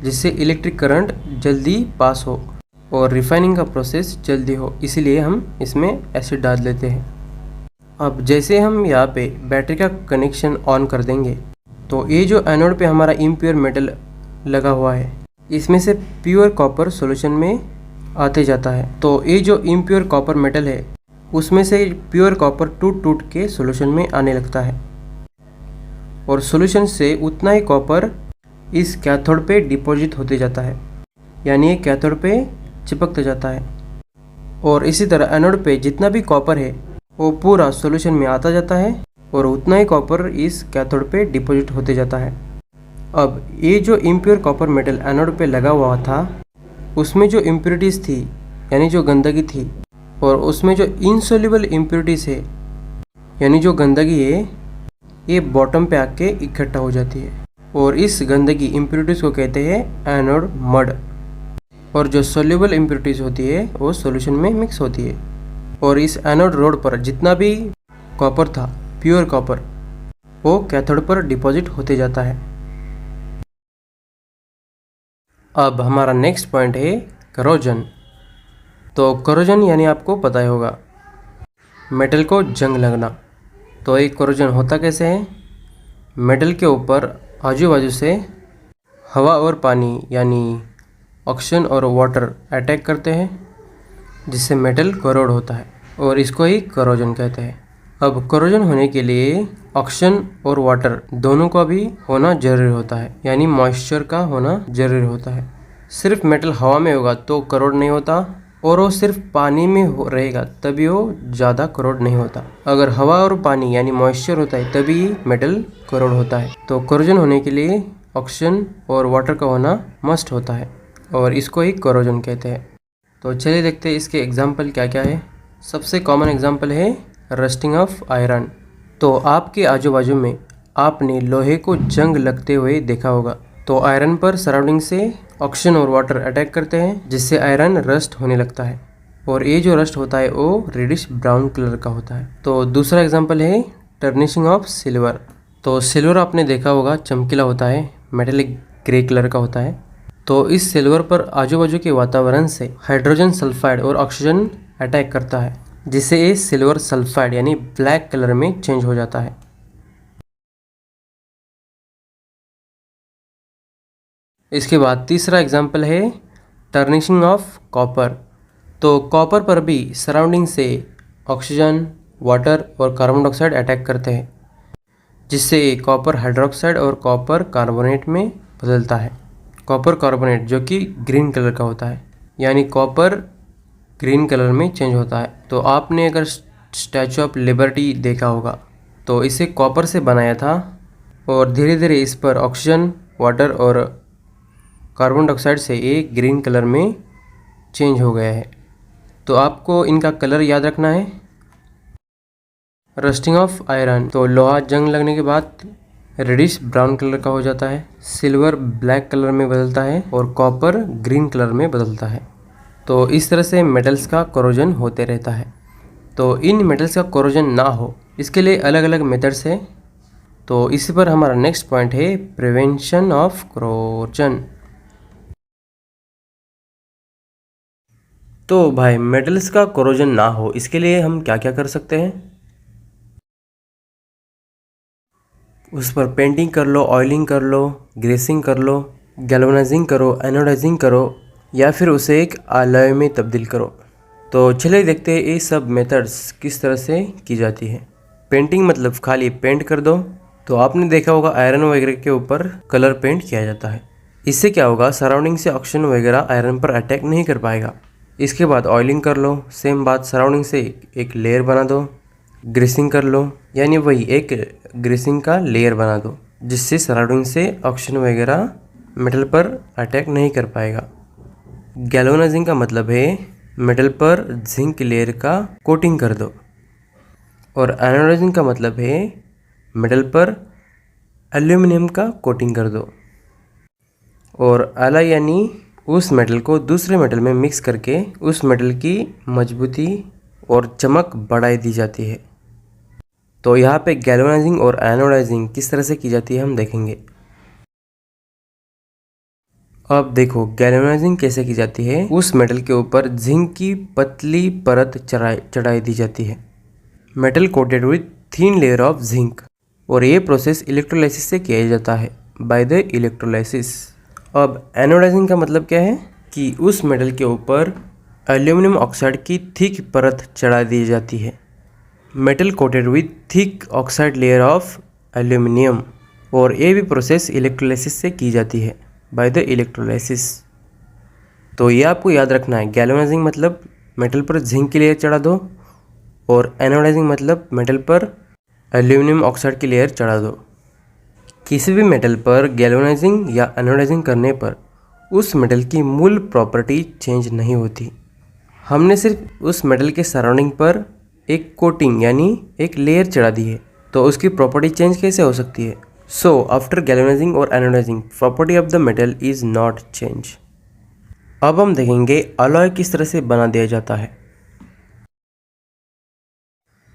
जिससे इलेक्ट्रिक करंट जल्दी पास हो और रिफाइनिंग का प्रोसेस जल्दी हो, इसीलिए हम इसमें एसिड डाल देते हैं। अब जैसे हम यहाँ पे बैटरी का कनेक्शन ऑन कर देंगे तो ये जो एनोड पे हमारा इम्प्योर मेटल लगा हुआ है इसमें से प्योर कॉपर सॉल्यूशन में आते जाता है। तो ये जो इम्प्योर कॉपर मेटल है उसमें से प्योर कॉपर टूट टूट के सॉल्यूशन में आने लगता है और सॉल्यूशन से उतना ही कॉपर इस कैथोड पे डिपॉजिट होते जाता है, यानी ये कैथोड पे चिपकता जाता है। और इसी तरह एनोड पे जितना भी कॉपर है वो पूरा सॉल्यूशन में आता जाता है और उतना ही कॉपर इस कैथोड पे डिपॉजिट होते जाता है। अब ये जो इम्प्योर कॉपर मेटल एनोड पे लगा हुआ था उसमें जो इम्प्योरिटीज़ थी यानी जो गंदगी थी और उसमें जो इनसोल्यूबल इम्प्योरिटीज़ है यानी जो गंदगी है ये बॉटम पे आके इकट्ठा हो जाती है और इस गंदगी इम्प्योरिटीज़ को कहते हैं एनोड मड। और जो सोल्यूबल इम्प्योरिटीज़ होती है वो सॉल्यूशन में मिक्स होती है और इस एनोड रोड पर जितना भी कॉपर था प्योर कॉपर वो कैथोड पर डिपॉजिट होते जाता है। अब हमारा नेक्स्ट पॉइंट है करोजन। तो करोजन यानी आपको पता ही होगा मेटल को जंग लगना। तो एक कोरोजन होता कैसे है? मेटल के ऊपर आजू बाजू से हवा और पानी यानी ऑक्सीजन और वाटर अटैक करते हैं, जिससे मेटल करोड होता है और इसको ही करोजन कहते हैं। अब करोजन होने के लिए ऑक्सीजन और वाटर दोनों का भी होना जरूरी होता है, यानी मॉइस्चर का होना जरूरी होता है। सिर्फ मेटल हवा में होगा तो करोड नहीं होता, और वो सिर्फ पानी में रहेगा तभी वो ज़्यादा करोड नहीं होता। अगर हवा और पानी यानी मॉइस्चर होता है तभी मेटल करोड होता है। तो करोजन होने के लिए ऑक्सीजन और वाटर का होना मस्ट होता है और इसको ही करोजन कहते हैं। तो चलिए देखते हैं इसके एग्जाम्पल क्या क्या है। सबसे कॉमन एग्जाम्पल है रस्टिंग ऑफ आयरन। तो आपके आजू बाजू में आपने लोहे को जंग लगते हुए देखा होगा। तो आयरन पर सराउंडिंग से ऑक्सीजन और वाटर अटैक करते हैं, जिससे आयरन रस्ट होने लगता है और ये जो रस्ट होता है वो रेडिश ब्राउन कलर का होता है। तो दूसरा एग्जाम्पल है टर्निशिंग ऑफ सिल्वर। तो सिल्वर आपने देखा होगा चमकीला होता है, मेटेलिक ग्रे कलर का होता है। तो इस सिल्वर पर आजू बाजू के वातावरण से हाइड्रोजन सल्फाइड और ऑक्सीजन अटैक करता है, जिससे ये सिल्वर सल्फाइड यानी ब्लैक कलर में चेंज हो जाता है। इसके बाद तीसरा एग्जाम्पल है टर्निशिंग ऑफ कॉपर। तो कॉपर पर भी सराउंडिंग से ऑक्सीजन, वाटर और कार्बन डाइऑक्साइड अटैक करते हैं, जिससे कॉपर हाइड्रोक्साइड और कॉपर कार्बोनेट में बदलता है। कॉपर कार्बोनेट जो कि ग्रीन कलर का होता है, यानी कॉपर ग्रीन कलर में चेंज होता है। तो आपने अगर स्टैचू ऑफ लिबर्टी देखा होगा तो इसे कॉपर से बनाया था और धीरे धीरे इस पर ऑक्सीजन, वाटर और कार्बन डाइऑक्साइड से ये ग्रीन कलर में चेंज हो गया है। तो आपको इनका कलर याद रखना है। रस्टिंग ऑफ आयरन, तो लोहा जंग लगने के बाद रेडिश ब्राउन कलर का हो जाता है, सिल्वर ब्लैक कलर में बदलता है और कॉपर ग्रीन कलर में बदलता है। तो इस तरह से मेटल्स का कोरोजन होते रहता है। तो इन मेटल्स का कोरोजन ना हो इसके लिए अलग अलग मेथड्स है। तो इस पर हमारा नेक्स्ट पॉइंट है प्रिवेंशन ऑफ कोरोजन। तो भाई मेटल्स का कोरोजन ना हो इसके लिए हम क्या क्या कर सकते हैं? उस पर पेंटिंग कर लो, ऑयलिंग कर लो, ग्रेसिंग कर लो, गैल्वेनाइजिंग करो, एनोडाइजिंग करो या फिर उसे एक अलॉय में तब्दील करो। तो चलिए देखते हैं ये सब मेथड्स किस तरह से की जाती है। पेंटिंग मतलब खाली पेंट कर दो। तो आपने देखा होगा आयरन वगैरह के ऊपर कलर पेंट किया जाता है। इससे क्या होगा, सराउंडिंग से ऑक्सीजन वगैरह आयरन पर अटैक नहीं कर पाएगा। इसके बाद ऑयलिंग कर लो, सेम बात, सराउंडिंग से एक लेयर बना दो। ग्रीसिंग कर लो, यानी वही एक ग्रीसिंग का लेयर बना दो, जिससे सराउंडिंग से ऑक्सीजन वगैरह मेटल पर अटैक नहीं कर पाएगा। गैल्वेनाइजिंग का मतलब है मेटल पर जिंक लेयर का कोटिंग कर दो। और एनोडाइजिंग का मतलब है मेटल पर एल्यूमिनियम का कोटिंग कर दो। और एलॉय यानी उस मेटल को दूसरे मेटल में मिक्स करके उस मेटल की मजबूती और चमक बढ़ाई दी जाती है। तो यहाँ पे गैल्वेनाइजिंग और एनोडाइजिंग किस तरह से की जाती है हम देखेंगे। अब देखो गैल्वेनाइजिंग कैसे की जाती है। उस मेटल के ऊपर जिंक की पतली परत चढ़ाई दी जाती है, metal coated with thin layer of zinc, और ये प्रोसेस इलेक्ट्रोलाइसिस से किया जाता है, बाय द इलेक्ट्रोलाइसिस। अब एनोडाइजिंग का मतलब क्या है कि उस मेटल के ऊपर एल्यूमिनियम ऑक्साइड की थिक परत चढ़ा दी जाती है, metal coated with thick oxide layer of aluminium, और ये भी प्रोसेस इलेक्ट्रोलाइसिस से की जाती है, बाय द इलेक्ट्रोलाइसिस। तो ये आपको याद रखना है, गैल्वेनाइजिंग मतलब मेटल पर जिंक की लेयर चढ़ा दो और एनोडाइजिंग मतलब मेटल पर एल्यूमिनियम ऑक्साइड की लेयर चढ़ा दो। किसी भी मेटल पर गैल्वेनाइजिंग या एनोडाइजिंग करने पर उस मेटल की मूल प्रॉपर्टी चेंज नहीं होती। हमने सिर्फ उस मेटल के सराउंडिंग पर एक कोटिंग यानी एक लेयर चढ़ा दी है, तो उसकी प्रॉपर्टी चेंज कैसे हो सकती है? सो आफ्टर गैल्वेनाइजिंग और anodizing property of the metal is not change. अब हम देखेंगे अलॉय किस तरह से बना दिया जाता है।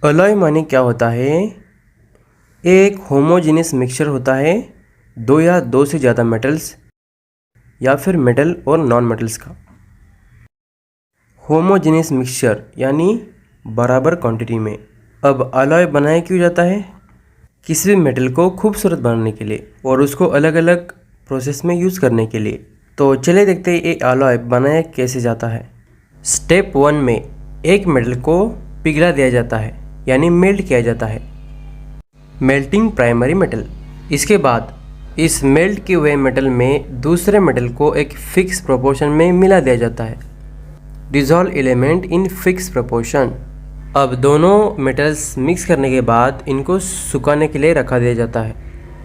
अलॉय माने क्या होता है? एक होमोजेनियस मिक्सचर होता है दो या दो से ज़्यादा मेटल्स या फिर मेटल और नॉन मेटल्स का। होमोजेनियस मिक्सचर यानी बराबर क्वांटिटी में, अब अलॉय बनाया क्यों जाता है? किसी भी मेटल को खूबसूरत बनाने के लिए और उसको अलग अलग प्रोसेस में यूज़ करने के लिए। तो चलिए देखते हैं ये अलॉय बनाया कैसे जाता है। स्टेप 1 में एक मेटल को पिघला दिया जाता है यानी मेल्ट किया जाता है, मेल्टिंग प्राइमरी मेटल। इसके बाद इस मेल्ट किए हुए मेटल में दूसरे मेटल को एक फिक्स प्रोपोर्शन में मिला दिया जाता है, dissolve element in fix proportion. अब दोनों मेटल्स मिक्स करने के बाद इनको सुखाने के लिए रखा दिया जाता है,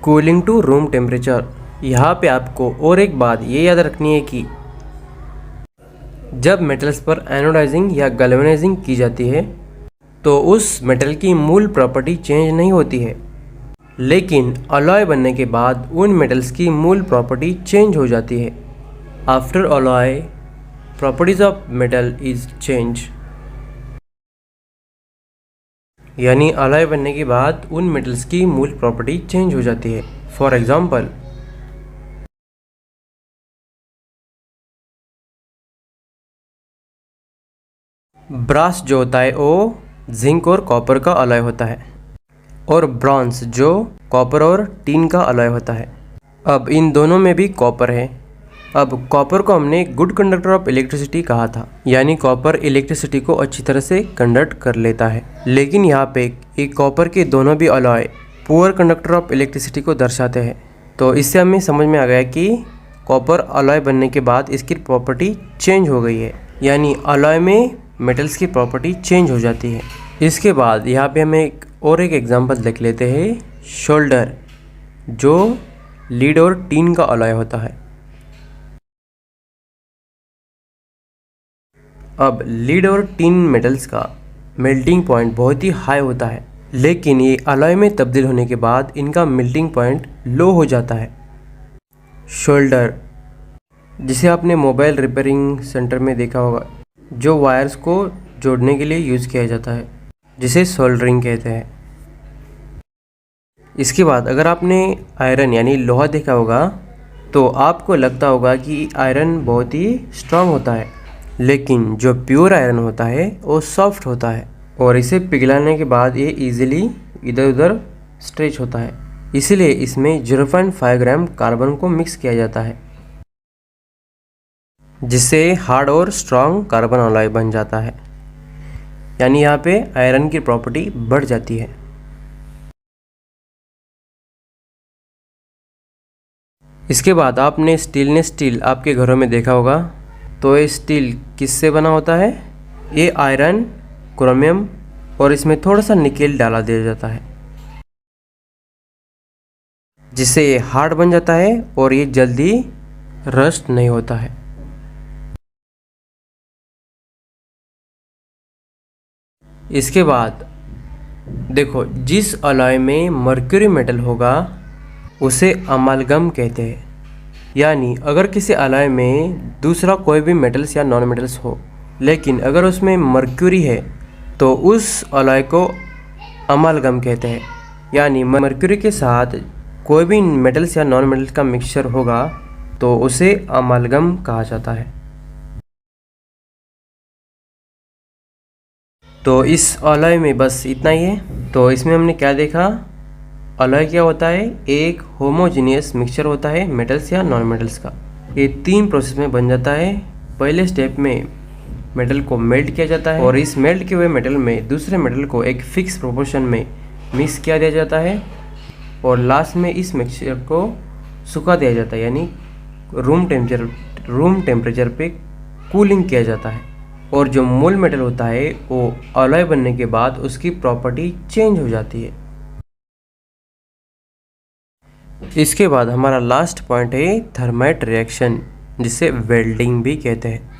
कूलिंग टू रूम टेम्परेचर। यहाँ पे आपको और एक बात ये याद रखनी है कि जब मेटल्स पर एनोडाइजिंग या गैल्वेनाइजिंग की जाती है तो उस मेटल की मूल प्रॉपर्टी चेंज नहीं होती है, लेकिन अलॉय बनने के बाद उन मेटल्स की मूल प्रॉपर्टी चेंज हो जाती है। After alloy properties of metal is change, यानी अलॉय बनने के बाद उन मेटल्स की मूल प्रॉपर्टी चेंज हो जाती है। फॉर एग्जाम्पल, ब्रास जो होता है वो जिंक और कॉपर का अलॉय होता है, और ब्रॉन्ज जो कॉपर और टीन का अलॉय होता है। अब इन दोनों में भी कॉपर है। अब कॉपर को हमने गुड कंडक्टर ऑफ इलेक्ट्रिसिटी कहा था, यानी कॉपर इलेक्ट्रिसिटी को अच्छी तरह से कंडक्ट कर लेता है। लेकिन यहाँ पे एक कॉपर के दोनों भी alloy poor conductor of electricity को दर्शाते हैं। तो इससे हमें समझ में आ गया कि कॉपर अलॉय बनने के बाद इसकी प्रॉपर्टी चेंज हो गई है, यानी अलॉय में मेटल्स की प्रॉपर्टी चेंज हो जाती है। इसके बाद यहाँ पे हमें एक एग्जांपल देख लेते हैं, शोल्डर जो लीड और टीन का अलॉय होता है। अब लीड और टीन मेटल्स का मेल्टिंग पॉइंट बहुत ही हाई होता है, लेकिन ये अलॉय में तब्दील होने के बाद इनका मेल्टिंग पॉइंट लो हो जाता है। शोल्डर जिसे आपने मोबाइल रिपेयरिंग सेंटर में देखा होगा, जो वायर्स को जोड़ने के लिए यूज़ किया जाता है, जिसे सोल्डरिंग कहते हैं। इसके बाद अगर आपने आयरन यानी लोहा देखा होगा तो आपको लगता होगा कि आयरन बहुत ही स्ट्रांग होता है, लेकिन जो प्योर आयरन होता है वो सॉफ्ट होता है और इसे पिघलाने के बाद ये इजीली इधर उधर स्ट्रेच होता है। इसीलिए इसमें 0.5 ग्राम कार्बन को मिक्स किया जाता है, जिससे हार्ड और स्ट्रांग कार्बन अलॉय बन जाता है, यानी यहाँ पे आयरन की प्रॉपर्टी बढ़ जाती है। इसके बाद आपने स्टेनलेस स्टील आपके घरों में देखा होगा, तो ये स्टील किससे बना होता है? ये आयरन, क्रोमियम और इसमें थोड़ा सा निकेल डाला दिया जाता है, जिससे ये हार्ड बन जाता है और ये जल्दी रस्ट नहीं होता है। इसके बाद देखो, जिस अलॉय में मर्क्यूरी मेटल होगा उसे अमालगम कहते हैं, यानी अगर किसी अलॉय में दूसरा कोई भी मेटल्स या नॉन मेटल्स हो, लेकिन अगर उसमें मर्क्यूरी है तो उस अलॉय को अमालगम कहते हैं, यानी मर्क्यूरी के साथ कोई भी मेटल्स या नॉन मेटल्स का मिक्सचर होगा तो उसे अमालगम कहा जाता है। तो इस अलॉय में बस इतना ही है। तो इसमें हमने क्या देखा, अलॉय क्या होता है? एक होमोजीनियस मिक्सचर होता है मेटल्स या नॉन मेटल्स का। ये 3 प्रोसेस में बन जाता है। पहले स्टेप में मेटल को मेल्ट किया जाता है और इस मेल्ट किए हुए मेटल में दूसरे मेटल को एक फिक्स प्रोपोर्शन में मिक्स किया दिया जाता है और लास्ट में इस मिक्सचर को सुखा दिया जाता है, यानी रूम टेम्परेचर पे कूलिंग किया जाता है। और जो मूल मेटल होता है वो अलॉय बनने के बाद उसकी प्रॉपर्टी चेंज हो जाती है। इसके बाद हमारा लास्ट पॉइंट है थर्माइट रिएक्शन, जिसे वेल्डिंग भी कहते हैं।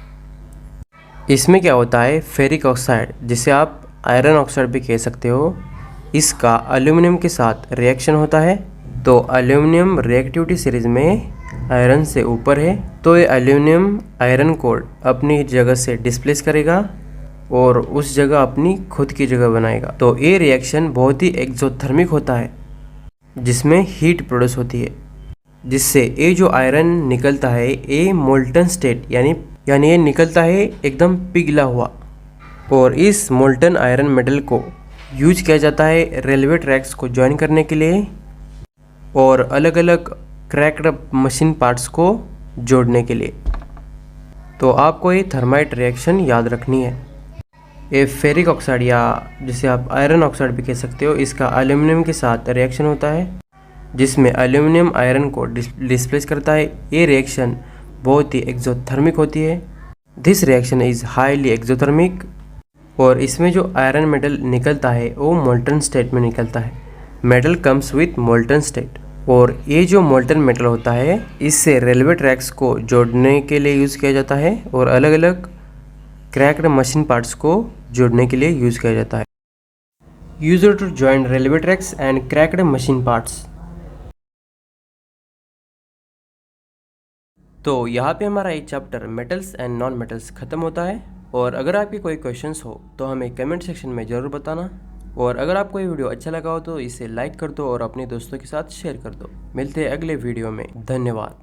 इसमें क्या होता है, फेरिक ऑक्साइड जिसे आप आयरन ऑक्साइड भी कह सकते हो, इसका एल्यूमिनियम के साथ रिएक्शन होता है। तो एल्यूमिनियम रिएक्टिविटी सीरीज में आयरन से ऊपर है, तो ये एल्यूमिनियम आयरन को अपनी जगह से डिस्प्लेस करेगा और उस जगह अपनी खुद की जगह बनाएगा। तो ये रिएक्शन बहुत ही एक्सोथर्मिक होता है, जिसमें हीट प्रोड्यूस होती है, जिससे ये जो आयरन निकलता है ये मोल्टन स्टेट यानी ये निकलता है एकदम पिघला हुआ। और इस मोल्टन आयरन मेटल को यूज किया जाता है रेलवे ट्रैक्स को ज्वाइन करने के लिए और अलग अलग क्रैक्ड मशीन पार्ट्स को जोड़ने के लिए। तो आपको ये थर्माइट रिएक्शन याद रखनी है। ये फेरिक ऑक्साइड या जिसे आप आयरन ऑक्साइड भी कह सकते हो, इसका एल्यूमिनियम के साथ रिएक्शन होता है जिसमें एल्यूमिनियम आयरन को डिस्प्लेस करता है। ये रिएक्शन बहुत ही एक्सोथर्मिक होती है। This reaction is highly exothermic और इसमें जो आयरन मेटल निकलता है वो मोल्टन स्टेट में निकलता है। Metal comes with molten state और ये जो मोल्टन मेटल होता है इससे रेलवे ट्रैक्स को जोड़ने के लिए यूज़ किया जाता है और अलग अलग क्रैक्ड मशीन पार्ट्स को जोड़ने के लिए यूज़ किया जाता है। Used to join railway tracks and cracked machine parts. तो यहाँ पे हमारा ये chapter metals and non metals ख़त्म होता है। और अगर आपके कोई क्वेश्चंस हो तो हमें कमेंट सेक्शन में ज़रूर बताना। और अगर आपको ये वीडियो अच्छा लगा हो तो इसे लाइक कर दो और अपने दोस्तों के साथ शेयर कर दो। मिलते हैं अगले वीडियो में। धन्यवाद।